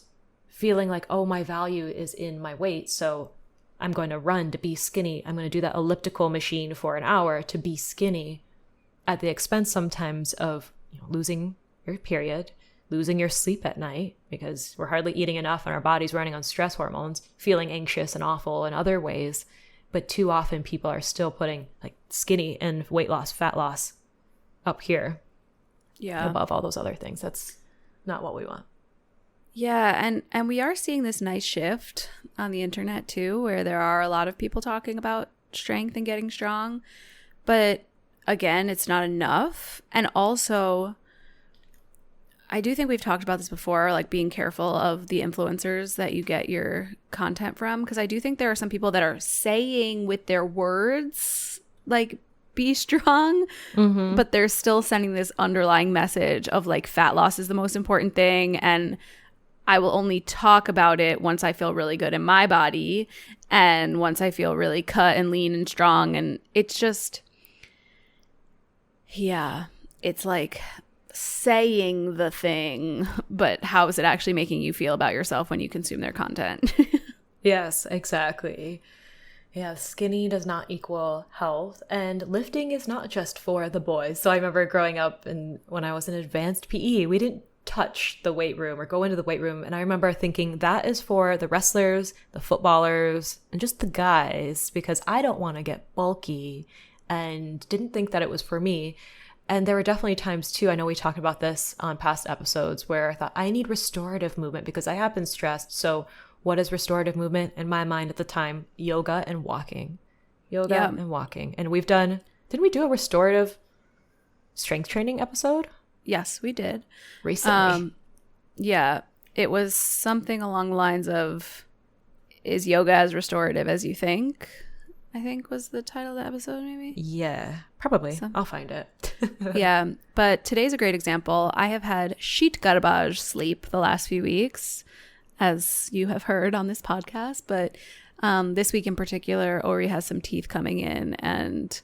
Speaker 3: feeling like, oh, my value is in my weight. So I'm going to run to be skinny. I'm going to do that elliptical machine for an hour to be skinny, at the expense sometimes of, you know, losing your period, losing your sleep at night because we're hardly eating enough and our body's running on stress hormones, feeling anxious and awful in other ways. But too often people are still putting like skinny and weight loss, fat loss up here.
Speaker 2: Yeah.
Speaker 3: Above all those other things. That's not what we want.
Speaker 2: Yeah, and we are seeing this nice shift on the internet too, where there are a lot of people talking about strength and getting strong. But again, it's not enough. And also, I do think we've talked about this before, like being careful of the influencers that you get your content from. Because I do think there are some people that are saying with their words, like, be strong, but they're still sending this underlying message of like fat loss is the most important thing. And I will only talk about it once I feel really good in my body and once I feel really cut and lean and strong. And it's just, yeah, it's like saying the thing, but how is it actually making you feel about yourself when you consume their content?
Speaker 3: Yes, exactly. Yeah, skinny does not equal health, and lifting is not just for the boys. So I remember growing up, and when I was in advanced PE, we didn't touch the weight room or go into the weight room. And I remember thinking that is for the wrestlers, the footballers, and just the guys, because I don't want to get bulky, and didn't think that it was for me. And there were definitely times too, I know we talked about this on past episodes, where I thought I need restorative movement because I have been stressed. So what is restorative movement? In my mind at the time, yoga and walking. And walking. And we've done, didn't we do a restorative strength training episode?
Speaker 2: Yes, we did.
Speaker 3: Recently.
Speaker 2: Yeah, it was something along the lines of, is yoga as restorative as you think? I think was the title of the episode, maybe?
Speaker 3: Yeah, probably. I'll find it.
Speaker 2: Yeah, but today's a great example. I have had sheet garbage sleep the last few weeks, as you have heard on this podcast. But this week in particular, Ori has some teeth coming in, and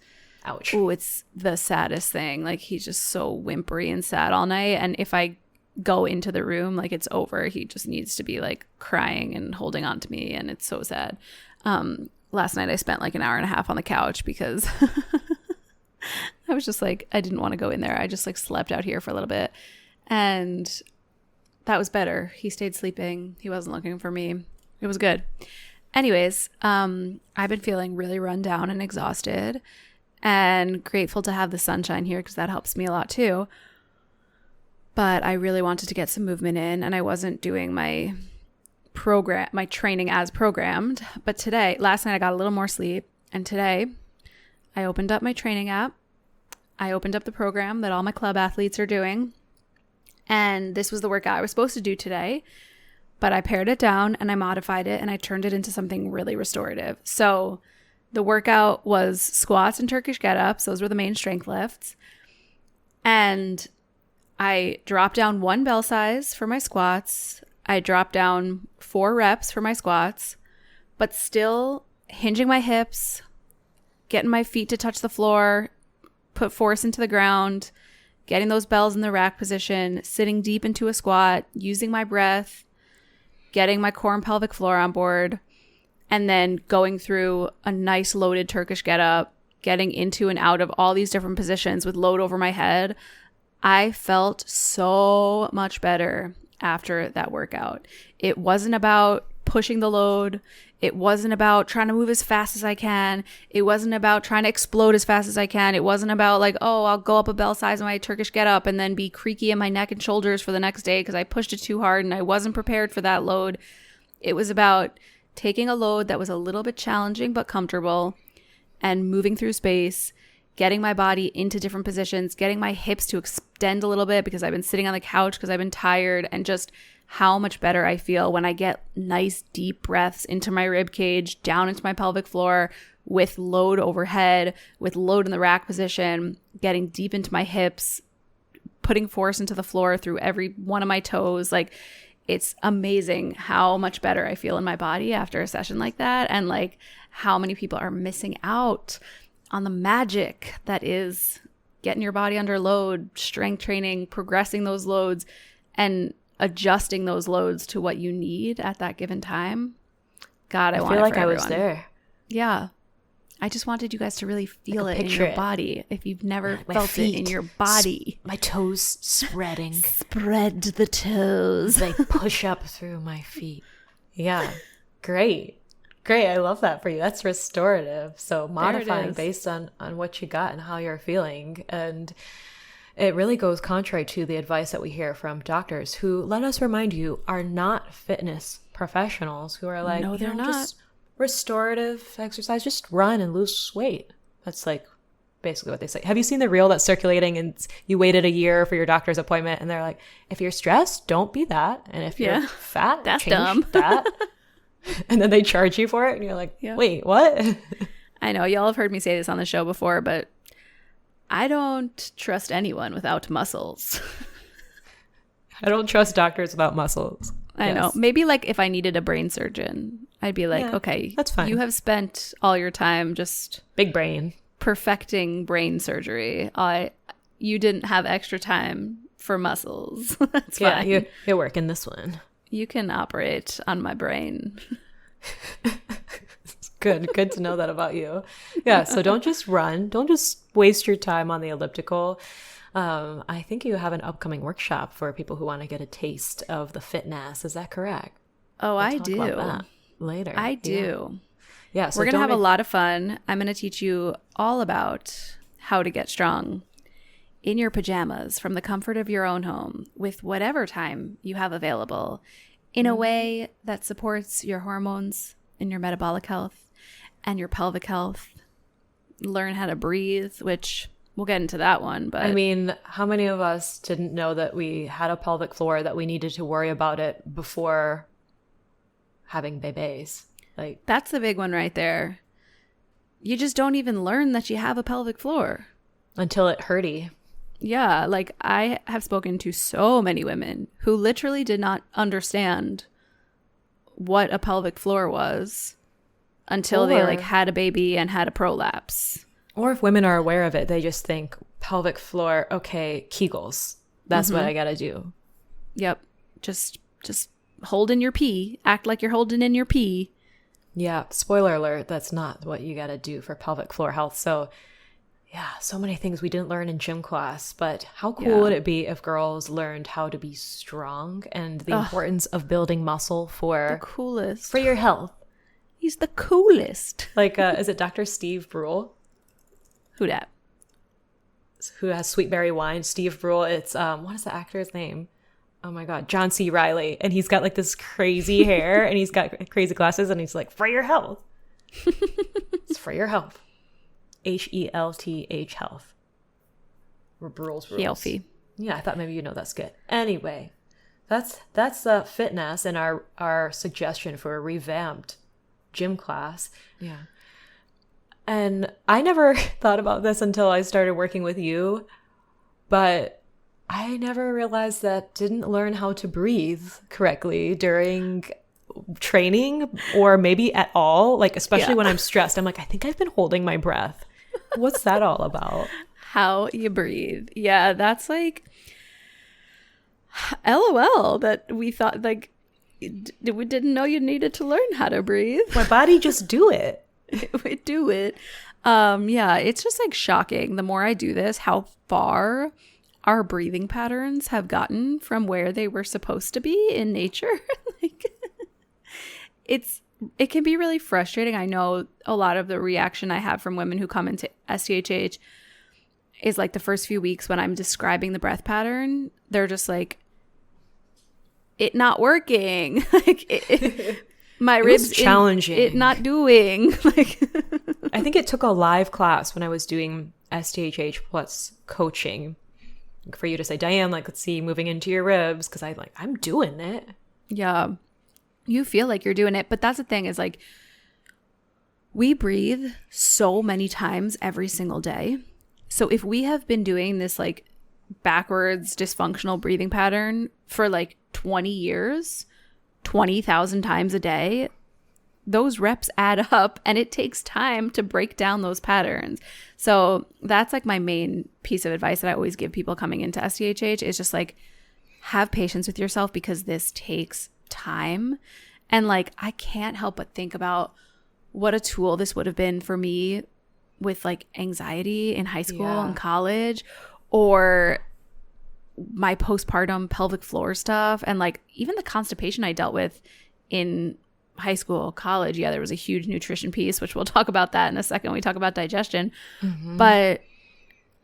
Speaker 3: ouch.
Speaker 2: Ooh, it's the saddest thing. Like, he's just so whimpery and sad all night. And if I go into the room, like, it's over. He just needs to be like crying and holding on to me, and it's so sad. Last night I spent like an hour and a half on the couch because I was just like, I didn't want to go in there. I just like slept out here for a little bit, and that was better. He stayed sleeping. He wasn't looking for me. It was good. Anyways, I've been feeling really run down and exhausted, and grateful to have the sunshine here because that helps me a lot too. But I really wanted to get some movement in, and I wasn't doing my training as programmed. But last night I got a little more sleep, and today I opened up my training app. I opened up the program that all my club athletes are doing, and this was the workout I was supposed to do today, but I pared it down and I modified it and I turned it into something really restorative. So the workout was squats and Turkish get-ups. Those were the main strength lifts. And I dropped down 1 bell size for my squats. I dropped down 4 reps for my squats, but still hinging my hips, getting my feet to touch the floor, put force into the ground, getting those bells in the rack position, sitting deep into a squat, using my breath, getting my core and pelvic floor on board, and then going through a nice loaded Turkish get-up, getting into and out of all these different positions with load over my head. I felt so much better. after that workout. It wasn't about pushing the load. It wasn't about trying to move as fast as I can. It wasn't about trying to explode as fast as I can. It wasn't about like, oh, I'll go up a bell size in my Turkish get up and then be creaky in my neck and shoulders for the next day because I pushed it too hard and I wasn't prepared for that load. It was about taking a load that was a little bit challenging but comfortable and moving through space, getting my body into different positions, getting my hips to extend a little bit because I've been sitting on the couch because I've been tired, and just how much better I feel when I get nice deep breaths into my rib cage, down into my pelvic floor with load overhead, with load in the rack position, getting deep into my hips, putting force into the floor through every one of my toes. Like, it's amazing how much better I feel in my body after a session like that, and like how many people are missing out on the magic that is getting your body under load, strength training, progressing those loads, and adjusting those loads to what you need at that given time. God, I want
Speaker 3: feel
Speaker 2: it
Speaker 3: like
Speaker 2: for
Speaker 3: I
Speaker 2: everyone.
Speaker 3: was there.
Speaker 2: Yeah. I just wanted you guys to really feel
Speaker 3: Like
Speaker 2: it in
Speaker 3: picture
Speaker 2: your
Speaker 3: it.
Speaker 2: body. If you've never
Speaker 3: My
Speaker 2: felt it in
Speaker 3: feet
Speaker 2: your body.
Speaker 3: My toes spreading.
Speaker 2: Spread the toes.
Speaker 3: They push up through my feet. Yeah. Great. I love that for you. That's restorative. So modifying
Speaker 2: is.
Speaker 3: based on what you got and how you're feeling. And it really goes contrary to the advice that we hear from doctors who, let us remind you, are not fitness professionals, who are like,
Speaker 2: No, they're not.
Speaker 3: Just restorative exercise, just run and lose weight. That's like basically what they say. Have you seen the reel that's circulating and you waited a year for your doctor's appointment and they're like, if you're stressed, don't be that. And if you're fat,
Speaker 2: That's
Speaker 3: change
Speaker 2: dumb.
Speaker 3: that. And then they charge you for it and you're like, wait, what?
Speaker 2: I know y'all have heard me say this on the show before, but I don't trust anyone without muscles.
Speaker 3: I don't trust doctors without muscles.
Speaker 2: I know. Maybe like if I needed a brain surgeon, I'd be like, okay,
Speaker 3: that's fine.
Speaker 2: You have spent all your time just
Speaker 3: big brain
Speaker 2: perfecting brain surgery. You didn't have extra time for muscles. That's fine.
Speaker 3: Yeah, you're working this one.
Speaker 2: You can operate on my brain.
Speaker 3: Good to know that about you. Yeah, so don't just run. Don't just waste your time on the elliptical. I think you have an upcoming workshop for people who want to get a taste of the fitness. Is that correct?
Speaker 2: Oh,
Speaker 3: We'll
Speaker 2: I
Speaker 3: talk
Speaker 2: do.
Speaker 3: about that later.
Speaker 2: I do.
Speaker 3: Yeah, so
Speaker 2: we're going to have a lot of fun. I'm going to teach you all about how to get strong in your pajamas from the comfort of your own home with whatever time you have available in a way that supports your hormones and your metabolic health and your pelvic health. Learn how to breathe, which we'll get into that one. But
Speaker 3: I mean, how many of us didn't know that we had a pelvic floor, that we needed to worry about it before having babies? Like,
Speaker 2: that's the big one right there. You just don't even learn that you have a pelvic floor
Speaker 3: until it hurty.
Speaker 2: Yeah, like I have spoken to so many women who literally did not understand what a pelvic floor was until they like had a baby and had a prolapse.
Speaker 3: Or if women are aware of it, they just think pelvic floor, okay, Kegels. That's what I got to do.
Speaker 2: Yep. Just hold in your pee. Act like you're holding in your pee.
Speaker 3: Yeah, spoiler alert, that's not what you got to do for pelvic floor health. So yeah, so many things we didn't learn in gym class, but how cool would it be if girls learned how to be strong and the importance of building muscle for
Speaker 2: the coolest
Speaker 3: for your health?
Speaker 2: He's the coolest.
Speaker 3: Like, is it Dr. Steve Brule?
Speaker 2: Who dat?
Speaker 3: Who has Sweetberry Wine? Steve Brule. It's what is the actor's name? Oh my God, John C. Reilly, and he's got like this crazy hair, and he's got crazy glasses, and he's like, for your health. It's for your health. HELTH health. Rules.
Speaker 2: Healthy.
Speaker 3: Yeah, I thought maybe you know that's good. Anyway, that's fitness and our suggestion for a revamped gym class. Yeah. And I never thought about this until I started working with you, but I never realized that didn't learn how to breathe correctly during training, or maybe at all, like especially when I'm stressed. I'm like, I think I've been holding my breath. What's that all about?
Speaker 2: How you breathe. Yeah, that's like LOL that we thought like we didn't know you needed to learn how to breathe.
Speaker 3: My body just do it.
Speaker 2: We do it. Yeah, it's just like shocking. The more I do this, how far our breathing patterns have gotten from where they were supposed to be in nature. Like, it can be really frustrating. I know a lot of the reaction I have from women who come into SDHH is like the first few weeks when I'm describing the breath pattern, they're just like, it not working. Like my ribs
Speaker 3: challenging.
Speaker 2: It not doing. Like
Speaker 3: I think it took a live class when I was doing SDHH plus coaching for you to say, Diane, like, let's see, moving into your ribs, because I'm doing it.
Speaker 2: Yeah, you feel like you're doing it, but that's the thing is like we breathe so many times every single day. So if we have been doing this like backwards dysfunctional breathing pattern for like 20 years, 20,000 times a day, those reps add up and it takes time to break down those patterns. So that's like my main piece of advice that I always give people coming into SDHH is just like have patience with yourself because this takes time. And like I can't help but think about what a tool this would have been for me with like anxiety in high school and college, or my postpartum pelvic floor stuff, and like even the constipation I dealt with in high school, college. Yeah, there was a huge nutrition piece, which we'll talk about that in a second when we talk about digestion. But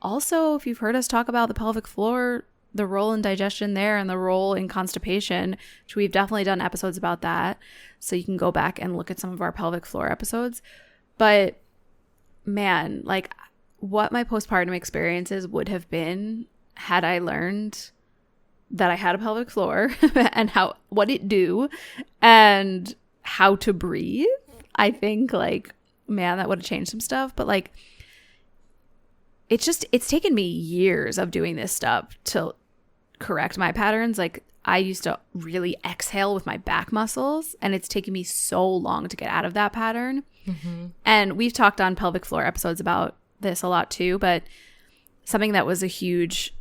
Speaker 2: also, if you've heard us talk about the pelvic floor, the role in digestion there and the role in constipation, which we've definitely done episodes about that. So you can go back and look at some of our pelvic floor episodes. But man, like what my postpartum experiences would have been had I learned that I had a pelvic floor and what it do and how to breathe, I think like, man, that would have changed some stuff. But like, it's taken me years of doing this stuff to correct my patterns. Like I used to really exhale with my back muscles, and it's taken me so long to get out of that pattern. And we've talked on pelvic floor episodes about this a lot too, but something that was a huge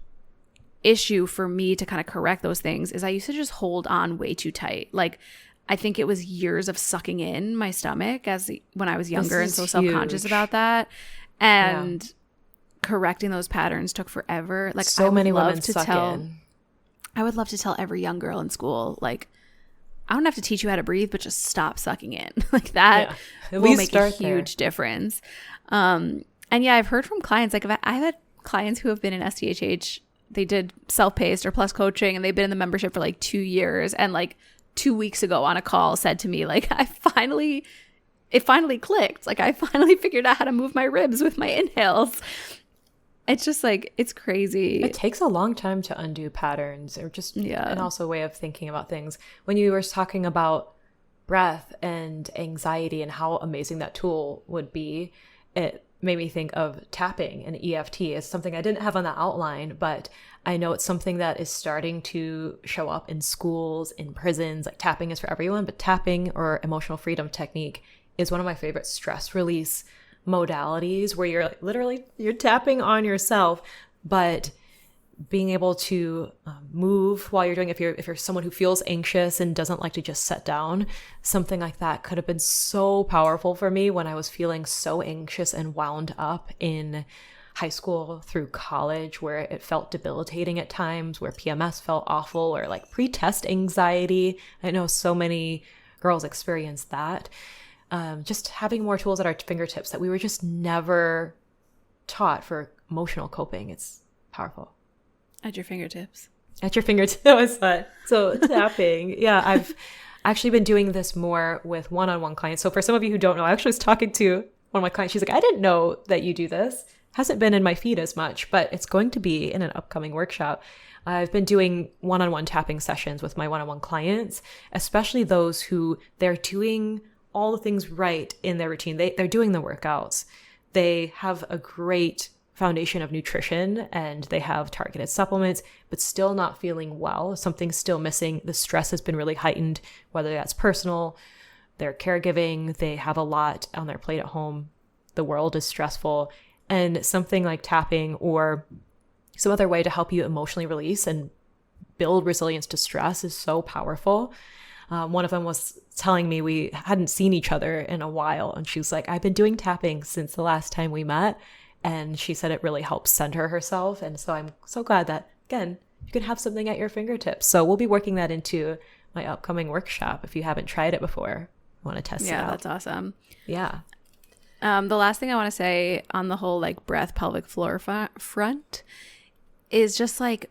Speaker 2: issue for me to kind of correct those things is I used to just hold on way too tight. Like I think it was years of sucking in my stomach when I was younger and so self-conscious about that. And correcting those patterns took forever. Like
Speaker 3: so many women suck in.
Speaker 2: I would love to tell every young girl in school, like, I don't have to teach you how to breathe, but just stop sucking in. Like that will make a huge difference. And yeah, I've heard from clients, like I've had clients who have been in SDHH, they did self-paced or plus coaching, and they've been in the membership for like 2 years. And like 2 weeks ago on a call said to me, like, it finally clicked. Like I finally figured out how to move my ribs with my inhales. It's just like, it's crazy.
Speaker 3: It takes a long time to undo patterns, or just and also a way of thinking about things. When you were talking about breath and anxiety and how amazing that tool would be, it made me think of tapping and EFT. It's something I didn't have on the outline, but I know it's something that is starting to show up in schools, in prisons. Like tapping is for everyone, but tapping or emotional freedom technique is one of my favorite stress release modalities, where you're like, literally you're tapping on yourself, but being able to move while you're doing, if you're someone who feels anxious and doesn't like to just sit down, something like that could have been so powerful for me when I was feeling so anxious and wound up in high school through college, where it felt debilitating at times, where PMS felt awful, or like pre-test anxiety. I know so many girls experience that. Just having more tools at our fingertips that we were just never taught for emotional coping. It's powerful.
Speaker 2: At your fingertips.
Speaker 3: At your fingertips. So tapping. Yeah, I've actually been doing this more with one-on-one clients. So for some of you who don't know, I actually was talking to one of my clients. She's like, I didn't know that you do this. Hasn't been in my feed as much, but it's going to be in an upcoming workshop. I've been doing one-on-one tapping sessions with my one-on-one clients, especially those who they're doing all the things right in their routine. They're doing the workouts. They have a great foundation of nutrition and they have targeted supplements, but still not feeling well. Something's still missing. The stress has been really heightened, whether that's personal, they're caregiving, they have a lot on their plate at home. The world is stressful. And something like tapping or some other way to help you emotionally release and build resilience to stress is so powerful. One of them was telling me we hadn't seen each other in a while. And she was like, I've been doing tapping since the last time we met. And she said it really helps center herself. And so I'm so glad that again, you can have something at your fingertips. So we'll be working that into my upcoming workshop. If you haven't tried it before, want to test it out.
Speaker 2: Yeah, that's awesome.
Speaker 3: Yeah.
Speaker 2: The last thing I want to say on the whole like breath pelvic floor front is just like,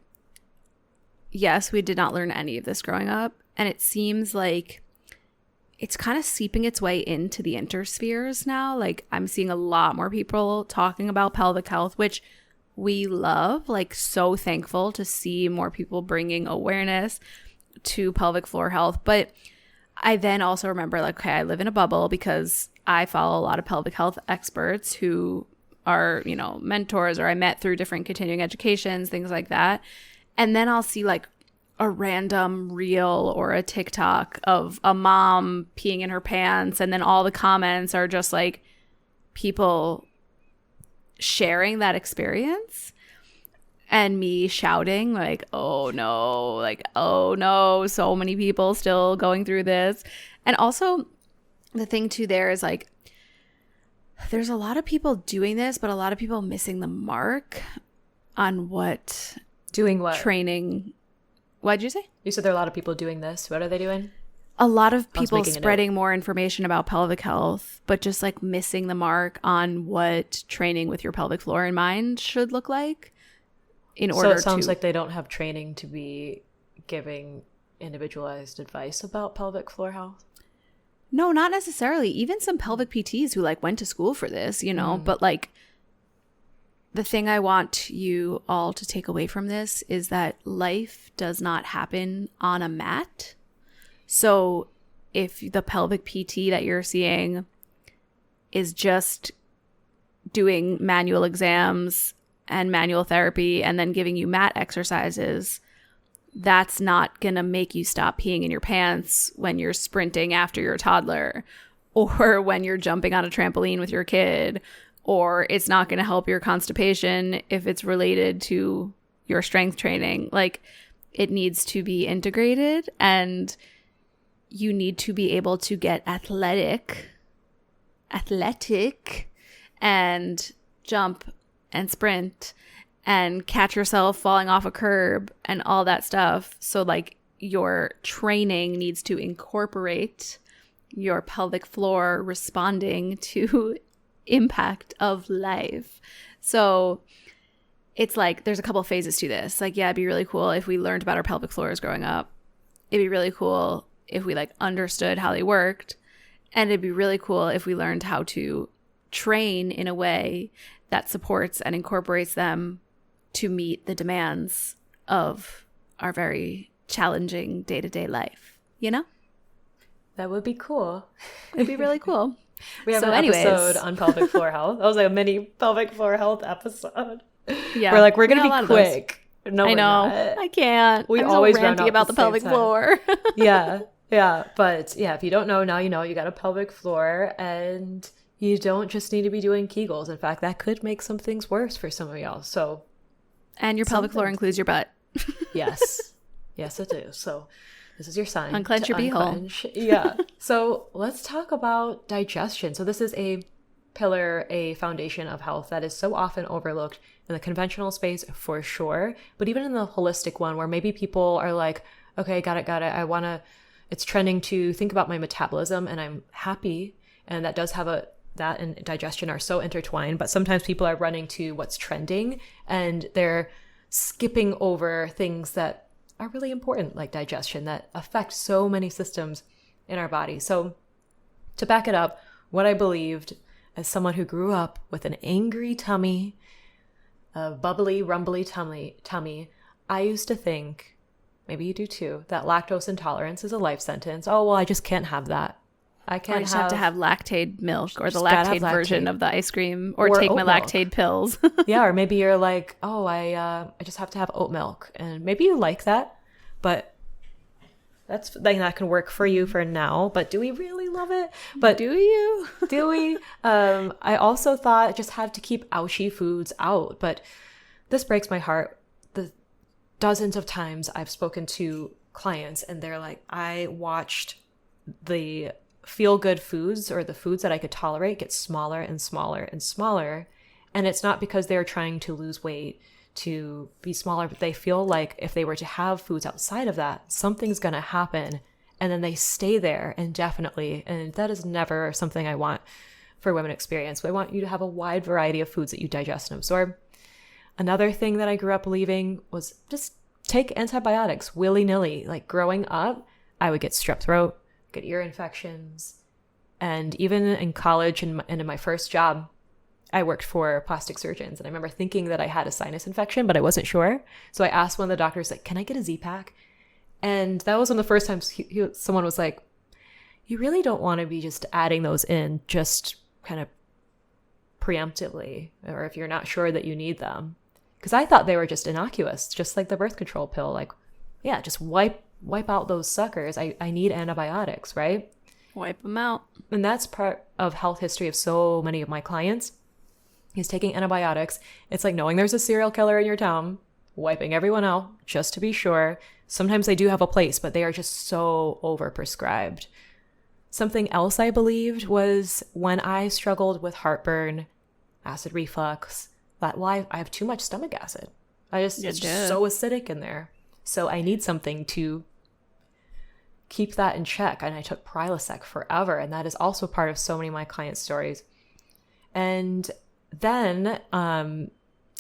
Speaker 2: yes, we did not learn any of this growing up. And it seems like it's kind of seeping its way into the interspheres now. Like I'm seeing a lot more people talking about pelvic health, which we love, like so thankful to see more people bringing awareness to pelvic floor health. But I then also remember like, okay, I live in a bubble because I follow a lot of pelvic health experts who are, you know, mentors or I met through different continuing educations, things like that. And then I'll see like a random reel or a TikTok of a mom peeing in her pants. And then all the comments are just like people sharing that experience and me shouting like, oh no, so many people still going through this. And also the thing too there is like, there's a lot of people doing this, but a lot of people missing the mark on what
Speaker 3: Doing what?
Speaker 2: Training. What'd you say?
Speaker 3: You said there are a lot of people doing this. What are they doing?
Speaker 2: A lot of people spreading more information about pelvic health, but just like missing the mark on what training with your pelvic floor in mind should look like in order to...
Speaker 3: So it sounds like they don't have training to be giving individualized advice about pelvic floor health.
Speaker 2: No, not necessarily. Even some pelvic PTs who like went to school for this, you know, but like the thing I want you all to take away from this is that life does not happen on a mat. So if the pelvic PT that you're seeing is just doing manual exams and manual therapy and then giving you mat exercises, that's not going to make you stop peeing in your pants when you're sprinting after your toddler or when you're jumping on a trampoline with your kid, or it's not going to help your constipation if it's related to your strength training. Like, it needs to be integrated, and you need to be able to get athletic and jump and sprint and catch yourself falling off a curb and all that stuff. So like your training needs to incorporate your pelvic floor responding to impact of life. So it's like there's a couple phases to this. Like, yeah, it'd be really cool if we learned about our pelvic floors growing up. It'd be really cool if we like understood how they worked. And it'd be really cool if we learned how to train in a way that supports and incorporates them to meet the demands of our very challenging day-to-day life, you know?
Speaker 3: That would be cool.
Speaker 2: It'd be really cool.
Speaker 3: We have an episode on pelvic floor health. That was like a mini pelvic floor health episode.
Speaker 2: Yeah.
Speaker 3: We're going to be quick. No,
Speaker 2: I know.
Speaker 3: Not.
Speaker 2: I can't.
Speaker 3: We
Speaker 2: I'm
Speaker 3: always
Speaker 2: so
Speaker 3: run
Speaker 2: ranty about the pelvic floor.
Speaker 3: Yeah. But yeah, if you don't know, now you know. You got a pelvic floor, and you don't just need to be doing Kegels. In fact, that could make some things worse for some of y'all. So,
Speaker 2: and your pelvic floor includes your butt.
Speaker 3: Yes, it do. So this is your sign.
Speaker 2: Unclench your beehole.
Speaker 3: Yeah. So let's talk about digestion. So this is a pillar, a foundation of health that is so often overlooked in the conventional space for sure, but even in the holistic one where maybe people are like, okay, got it. It's trending to think about my metabolism, and I'm happy. And that does have that and digestion are so intertwined, but sometimes people are running to what's trending and they're skipping over things that are really important, like digestion, that affect so many systems in our body. So to back it up, what I believed as someone who grew up with an angry tummy, a bubbly, rumbly tummy, I used to think, maybe you do too, that lactose intolerance is a life sentence. Oh, well, I just can't have that. I can't
Speaker 2: have to have Lactaid milk or the Lactaid version of the ice cream, or take my Lactaid pills.
Speaker 3: Yeah, or maybe you're like, oh, I just have to have oat milk, and maybe you like that, but that's like that can work for you for now. But do we really love it? But
Speaker 2: do you?
Speaker 3: Do we? I also thought I just had to keep ouchy foods out, but this breaks my heart. The dozens of times I've spoken to clients, and they're like, I watched the feel-good foods, or the foods that I could tolerate, get smaller and smaller and smaller. And it's not because they're trying to lose weight to be smaller, but they feel like if they were to have foods outside of that, something's going to happen, and then they stay there indefinitely. And that is never something I want for women experience. I want you to have a wide variety of foods that you digest and absorb. Another thing that I grew up believing was just take antibiotics willy-nilly. Like growing up, I would get strep throat, get ear infections. And even in college and in my first job, I worked for plastic surgeons. And I remember thinking that I had a sinus infection, but I wasn't sure. So I asked one of the doctors, like, can I get a Z-Pack? And that was one of the first times someone was like, you really don't want to be just adding those in just kind of preemptively, or if you're not sure that you need them. Because I thought they were just innocuous, just like the birth control pill. Like, yeah, just wipe out those suckers. I need antibiotics, right?
Speaker 2: Wipe them out.
Speaker 3: And that's part of health history of so many of my clients is taking antibiotics. It's like knowing there's a serial killer in your town, wiping everyone out just to be sure. Sometimes they do have a place, but they are just so overprescribed. Something else I believed was when I struggled with heartburn, acid reflux, that I have too much stomach acid. It's just so acidic in there. So I need something to keep that in check. And I took Prilosec forever. And that is also part of so many of my clients' stories. And then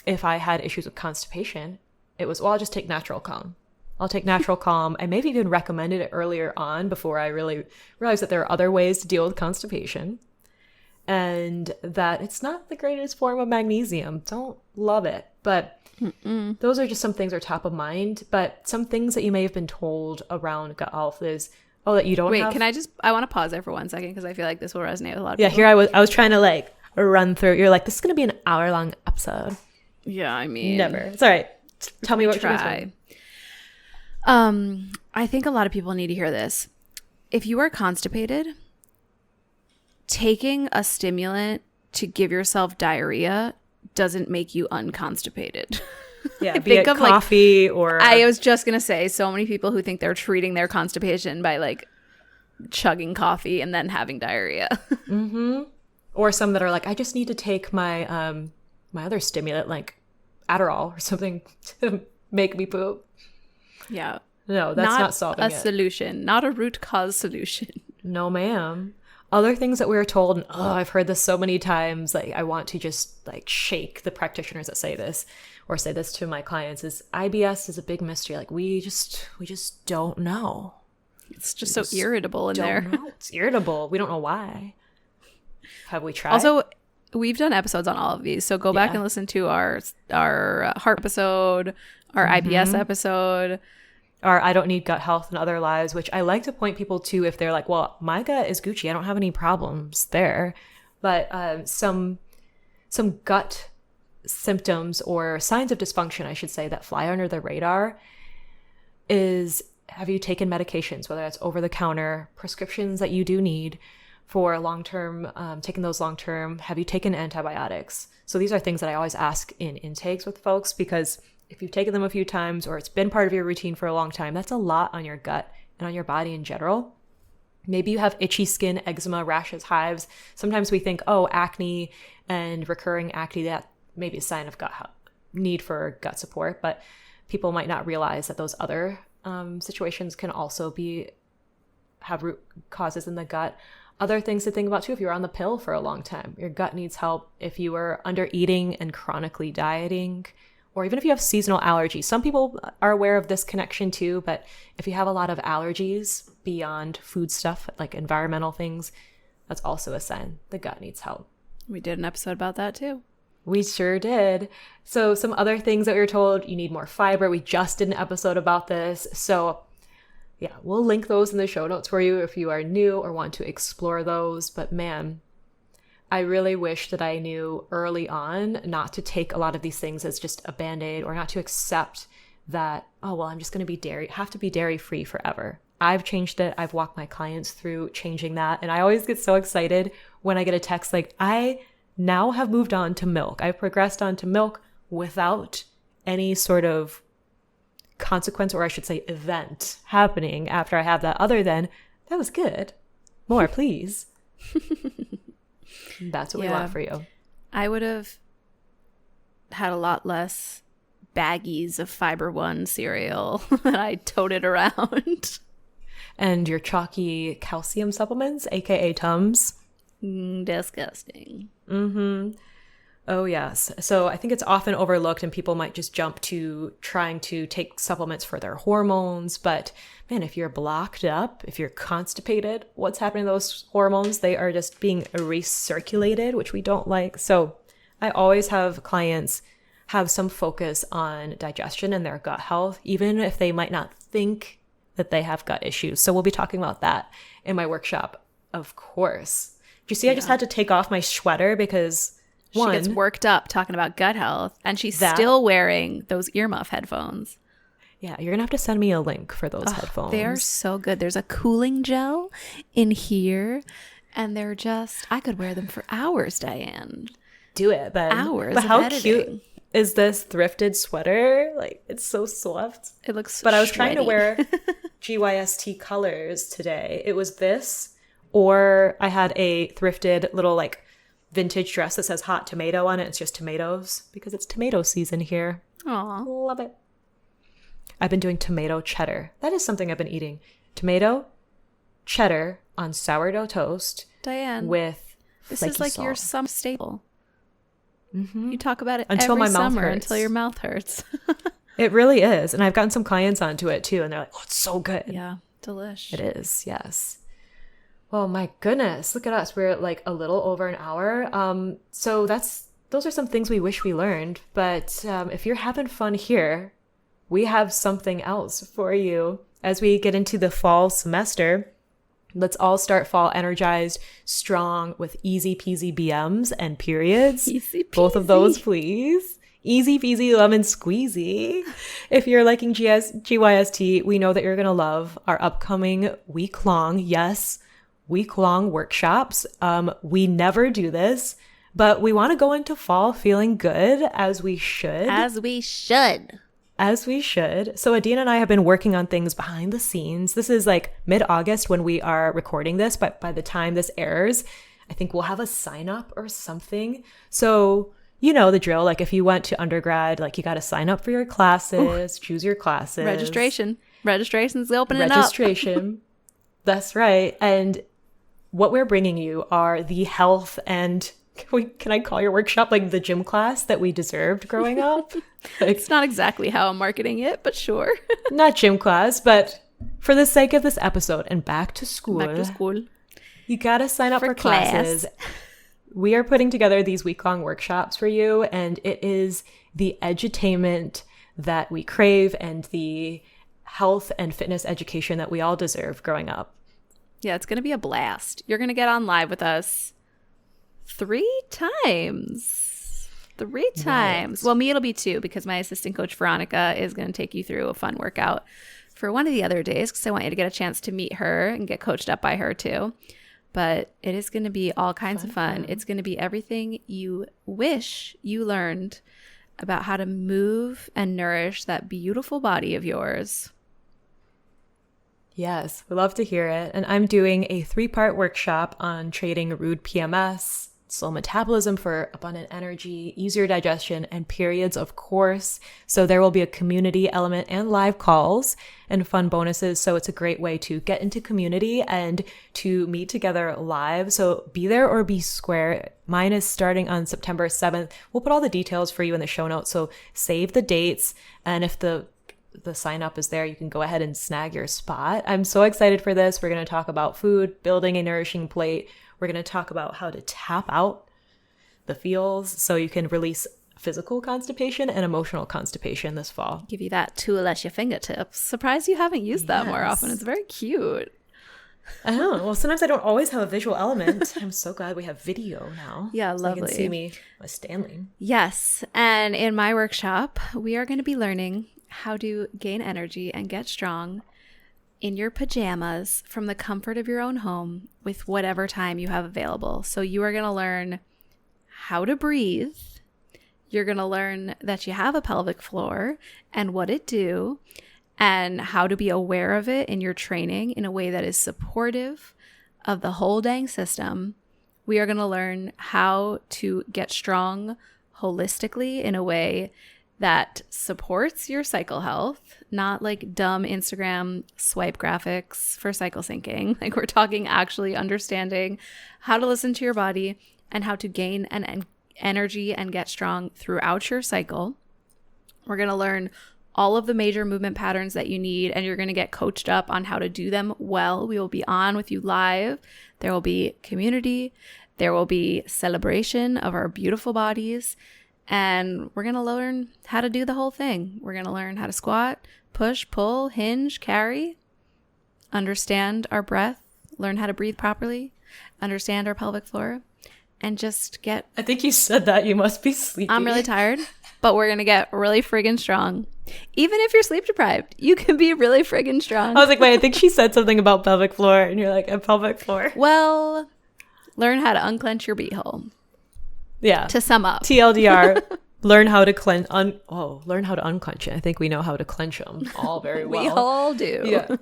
Speaker 3: if I had issues with constipation, it was, well, I'll just take Natural Calm. I'll take Natural Calm. I maybe even recommended it earlier on before I really realized that there are other ways to deal with constipation. And that it's not the greatest form of magnesium. Don't love it. But those are just some things that are top of mind. But some things that you may have been told around gut health is, that you don't have...
Speaker 2: Wait, I want to pause there for 1 second because I feel like this will resonate with a lot of people.
Speaker 3: Yeah, here I was trying to like run through. You're like, this is going to be an hour-long episode.
Speaker 2: Yeah, I mean...
Speaker 3: Never. It's all right. Tell me what you're
Speaker 2: try. I think a lot of people need to hear this. If you are constipated, taking a stimulant to give yourself diarrhea doesn't make you unconstipated.
Speaker 3: Yeah, be it coffee or...
Speaker 2: I was just going to say, so many people who think they're treating their constipation by like chugging coffee and then having diarrhea.
Speaker 3: Mm-hmm. Or some that are like, I just need to take my my other stimulant, like Adderall or something to make me poop.
Speaker 2: Yeah.
Speaker 3: No, that's not solving it.
Speaker 2: Not a solution. Not a root cause solution.
Speaker 3: No, ma'am. Other things that we were told, and I've heard this so many times, like I want to just like shake the practitioners that say this or say this to my clients, is IBS is a big mystery. Like we just don't know.
Speaker 2: It's just so irritable in there.
Speaker 3: It's irritable. We don't know why. Have we tried?
Speaker 2: Also, we've done episodes on all of these. So go back and listen to our heart episode, our IBS episode.
Speaker 3: Or I don't need gut health in other lives, which I like to point people to if they're like, well, my gut is Gucci. I don't have any problems there. But some gut symptoms or signs of dysfunction, I should say, that fly under the radar is, have you taken medications, whether that's over-the-counter, prescriptions that you do need for long-term, taking those long-term? Have you taken antibiotics? So these are things that I always ask in intakes with folks, because if you've taken them a few times or it's been part of your routine for a long time, that's a lot on your gut and on your body in general. Maybe you have itchy skin, eczema, rashes, hives. Sometimes we think, acne and recurring acne, that may be a sign of gut health, need for gut support. But people might not realize that those other situations can also have root causes in the gut. Other things to think about too, if you're on the pill for a long time, your gut needs help. If you are under eating and chronically dieting, or even if you have seasonal allergies. Some people are aware of this connection too, but if you have a lot of allergies beyond food stuff, like environmental things, that's also a sign the gut needs help.
Speaker 2: We did an episode about that too.
Speaker 3: We sure did. So some other things that we were told, you need more fiber. We just did an episode about this. So yeah, we'll link those in the show notes for you if you are new or want to explore those. But man, I really wish that I knew early on not to take a lot of these things as just a Band-Aid, or not to accept that, I'm just going to have to be dairy free forever. I've changed it. I've walked my clients through changing that. And I always get so excited when I get a text like, I now have moved on to milk. I've progressed on to milk without any sort of consequence, or I should say event happening after I have that, other than, that was good. More, please. That's what we want for you.
Speaker 2: I would have had a lot less baggies of Fiber One cereal that I toted around.
Speaker 3: And your chalky calcium supplements, aka Tums.
Speaker 2: Disgusting.
Speaker 3: Oh, yes. So I think it's often overlooked and people might just jump to trying to take supplements for their hormones. But man, if you're blocked up, if you're constipated, what's happening to those hormones? They are just being recirculated, which we don't like. So I always have clients have some focus on digestion and their gut health, even if they might not think that they have gut issues. So we'll be talking about that in my workshop, of course. Do you see, I just had to take off my sweater because
Speaker 2: she gets worked up talking about gut health, and she's still wearing those earmuff headphones.
Speaker 3: Yeah, you're going to have to send me a link for those headphones.
Speaker 2: They are so good. There's a cooling gel in here, and they're just, I could wear them for hours, Diane.
Speaker 3: Do it, then.
Speaker 2: Hours
Speaker 3: But
Speaker 2: of
Speaker 3: how
Speaker 2: editing.
Speaker 3: cute is this thrifted sweater? Like, it's so soft.
Speaker 2: It looks
Speaker 3: But I was trying to
Speaker 2: sweaty.
Speaker 3: wear GYST colors today. It was this, or I had a thrifted little, like, vintage dress that says hot tomato on it. It's just tomatoes because it's tomato season here.
Speaker 2: Aw.
Speaker 3: Love it. I've been doing tomato cheddar. That is something I've been eating. Tomato cheddar on sourdough toast
Speaker 2: Diane,
Speaker 3: with
Speaker 2: this
Speaker 3: flaky
Speaker 2: is like your
Speaker 3: salt.
Speaker 2: summer staple. You talk about it
Speaker 3: Until
Speaker 2: every
Speaker 3: my mouth
Speaker 2: summer
Speaker 3: hurts.
Speaker 2: until your mouth hurts.
Speaker 3: It really is. And I've gotten some clients onto it too. And they're like, oh, it's so good.
Speaker 2: Yeah, delish.
Speaker 3: It is. Yes. Well, my goodness. Look at us. We're like a little over an hour. So those are some things we wish we learned. But if you're having fun here, we have something else for you as we get into the fall semester. Let's all start fall energized, strong, with easy peasy BMs and periods.
Speaker 2: Easy
Speaker 3: Both of
Speaker 2: peasy.
Speaker 3: those, please. Easy peasy lemon squeezy. If you're liking GYST, we know that you're going to love our upcoming week-long workshops. We never do this, but we want to go into fall feeling good, as we should.
Speaker 2: As we should.
Speaker 3: As we should. So Adina and I have been working on things behind the scenes. This is like mid-August when we are recording this, but by the time this airs, I think we'll have a sign up or something. So you know the drill. Like if you went to undergrad, like you got to sign up for your classes, choose your classes.
Speaker 2: Registration's opening
Speaker 3: Registration. That's right. And what we're bringing you are the health and can I call your workshop like the gym class that we deserved growing up? Like,
Speaker 2: It's not exactly how I'm marketing it, but sure.
Speaker 3: not gym class, but for the sake of this episode and back to school, you got to sign up for classes. We are putting together these week-long workshops for you, and it is the edutainment that we crave and the health and fitness education that we all deserve growing up.
Speaker 2: Yeah, it's going to be a blast. You're going to get on live with us 3 times. 3 times. Well, me, it'll be 2 because my assistant coach, Veronica, is going to take you through a fun workout for one of the other days because I want you to get a chance to meet her and get coached up by her too. But it is going to be all kinds of fun. It's going to be everything you wish you learned about how to move and nourish that beautiful body of yours.
Speaker 3: Yes, we love to hear it. And I'm doing a 3-part workshop on trading rude PMS, slow metabolism for abundant energy, easier digestion, and periods, of course. So there will be a community element and live calls and fun bonuses. So it's a great way to get into community and to meet together live. So be there or be square. Mine is starting on September 7th. We'll put all the details for you in the show notes. So save the dates. And if the sign up is there, you can go ahead and snag your spot. I'm so excited for this. We're going to talk about food, building a nourishing plate. We're going to talk about how to tap out the feels so you can release physical constipation and emotional constipation this fall.
Speaker 2: Give you that tool at your fingertips. Surprised you haven't used that more often. It's very cute.
Speaker 3: I know. Well, sometimes I don't always have a visual element. I'm so glad we have video now.
Speaker 2: Yeah,
Speaker 3: so
Speaker 2: lovely.
Speaker 3: You can see me with Stanley.
Speaker 2: Yes. And in my workshop, we are going to be learning how to gain energy and get strong in your pajamas from the comfort of your own home with whatever time you have available. So you are going to learn how to breathe. You're going to learn that you have a pelvic floor and what it do and how to be aware of it in your training in a way that is supportive of the whole dang system. We are going to learn how to get strong holistically in a way that supports your cycle health, not like dumb Instagram swipe graphics for cycle syncing. Like we're talking actually understanding how to listen to your body and how to gain an energy and get strong throughout your cycle. We're going to learn all of the major movement patterns that you need, and you're going to get coached up on how to do them well. We will be on with you live. There will be community. There will be celebration of our beautiful bodies. And we're going to learn how to do the whole thing. We're going to learn how to squat, push, pull, hinge, carry, understand our breath, learn how to breathe properly, understand our pelvic floor, and just get...
Speaker 3: I think you said that. You must be sleepy.
Speaker 2: I'm really tired, but we're going to get really friggin' strong. Even if you're sleep deprived, you can be really friggin' strong.
Speaker 3: I was like, wait, I think she said something about pelvic floor. And you're like, a pelvic floor?
Speaker 2: Well, learn how to unclench your beehole.
Speaker 3: Yeah.
Speaker 2: To sum up.
Speaker 3: TLDR, learn how to learn how to unclench it. I think we know how to clench them all very well.
Speaker 2: We all do.
Speaker 3: Yeah.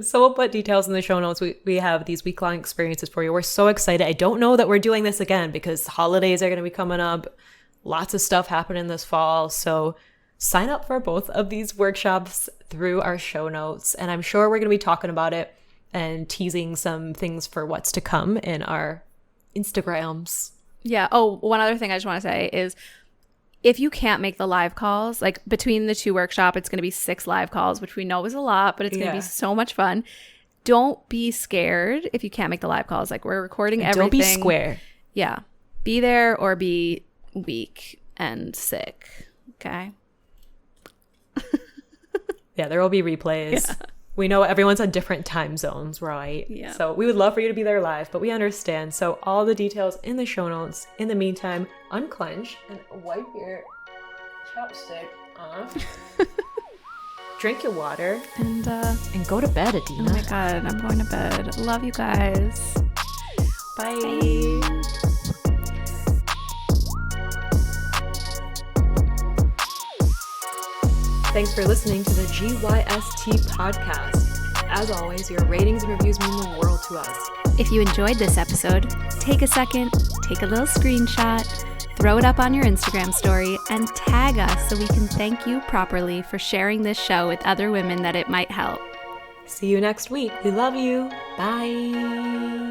Speaker 3: So we'll put details in the show notes. We have these week-long experiences for you. We're so excited. I don't know that we're doing this again because holidays are going to be coming up. Lots of stuff happening this fall. So sign up for both of these workshops through our show notes. And I'm sure we're going to be talking about it and teasing some things for what's to come in our Instagrams.
Speaker 2: Yeah. Oh, one other thing I just want to say is if you can't make the live calls, like between the two workshops, it's going to be 6 live calls, which we know is a lot, but it's going to be so much fun. Don't be scared if you can't make the live calls. Like we're recording everything.
Speaker 3: Don't be square.
Speaker 2: Yeah. Be there or be weak and sick. Okay.
Speaker 3: Yeah, there will be replays. Yeah. We know everyone's on different time zones, right?
Speaker 2: Yeah.
Speaker 3: So we would love for you to be there live, but we understand. So all the details in the show notes. In the meantime, unclench and wipe your chopstick off. Drink your water. And go to bed, Adina.
Speaker 2: Oh my God, I'm going to bed. Love you guys.
Speaker 3: Bye.
Speaker 2: Bye.
Speaker 3: Thanks for listening to the GYST podcast. As always, your ratings and reviews mean the world to us.
Speaker 2: If you enjoyed this episode, take a second, take a little screenshot, throw it up on your Instagram story, and tag us so we can thank you properly for sharing this show with other women that it might help.
Speaker 3: See you next week. We love you. Bye.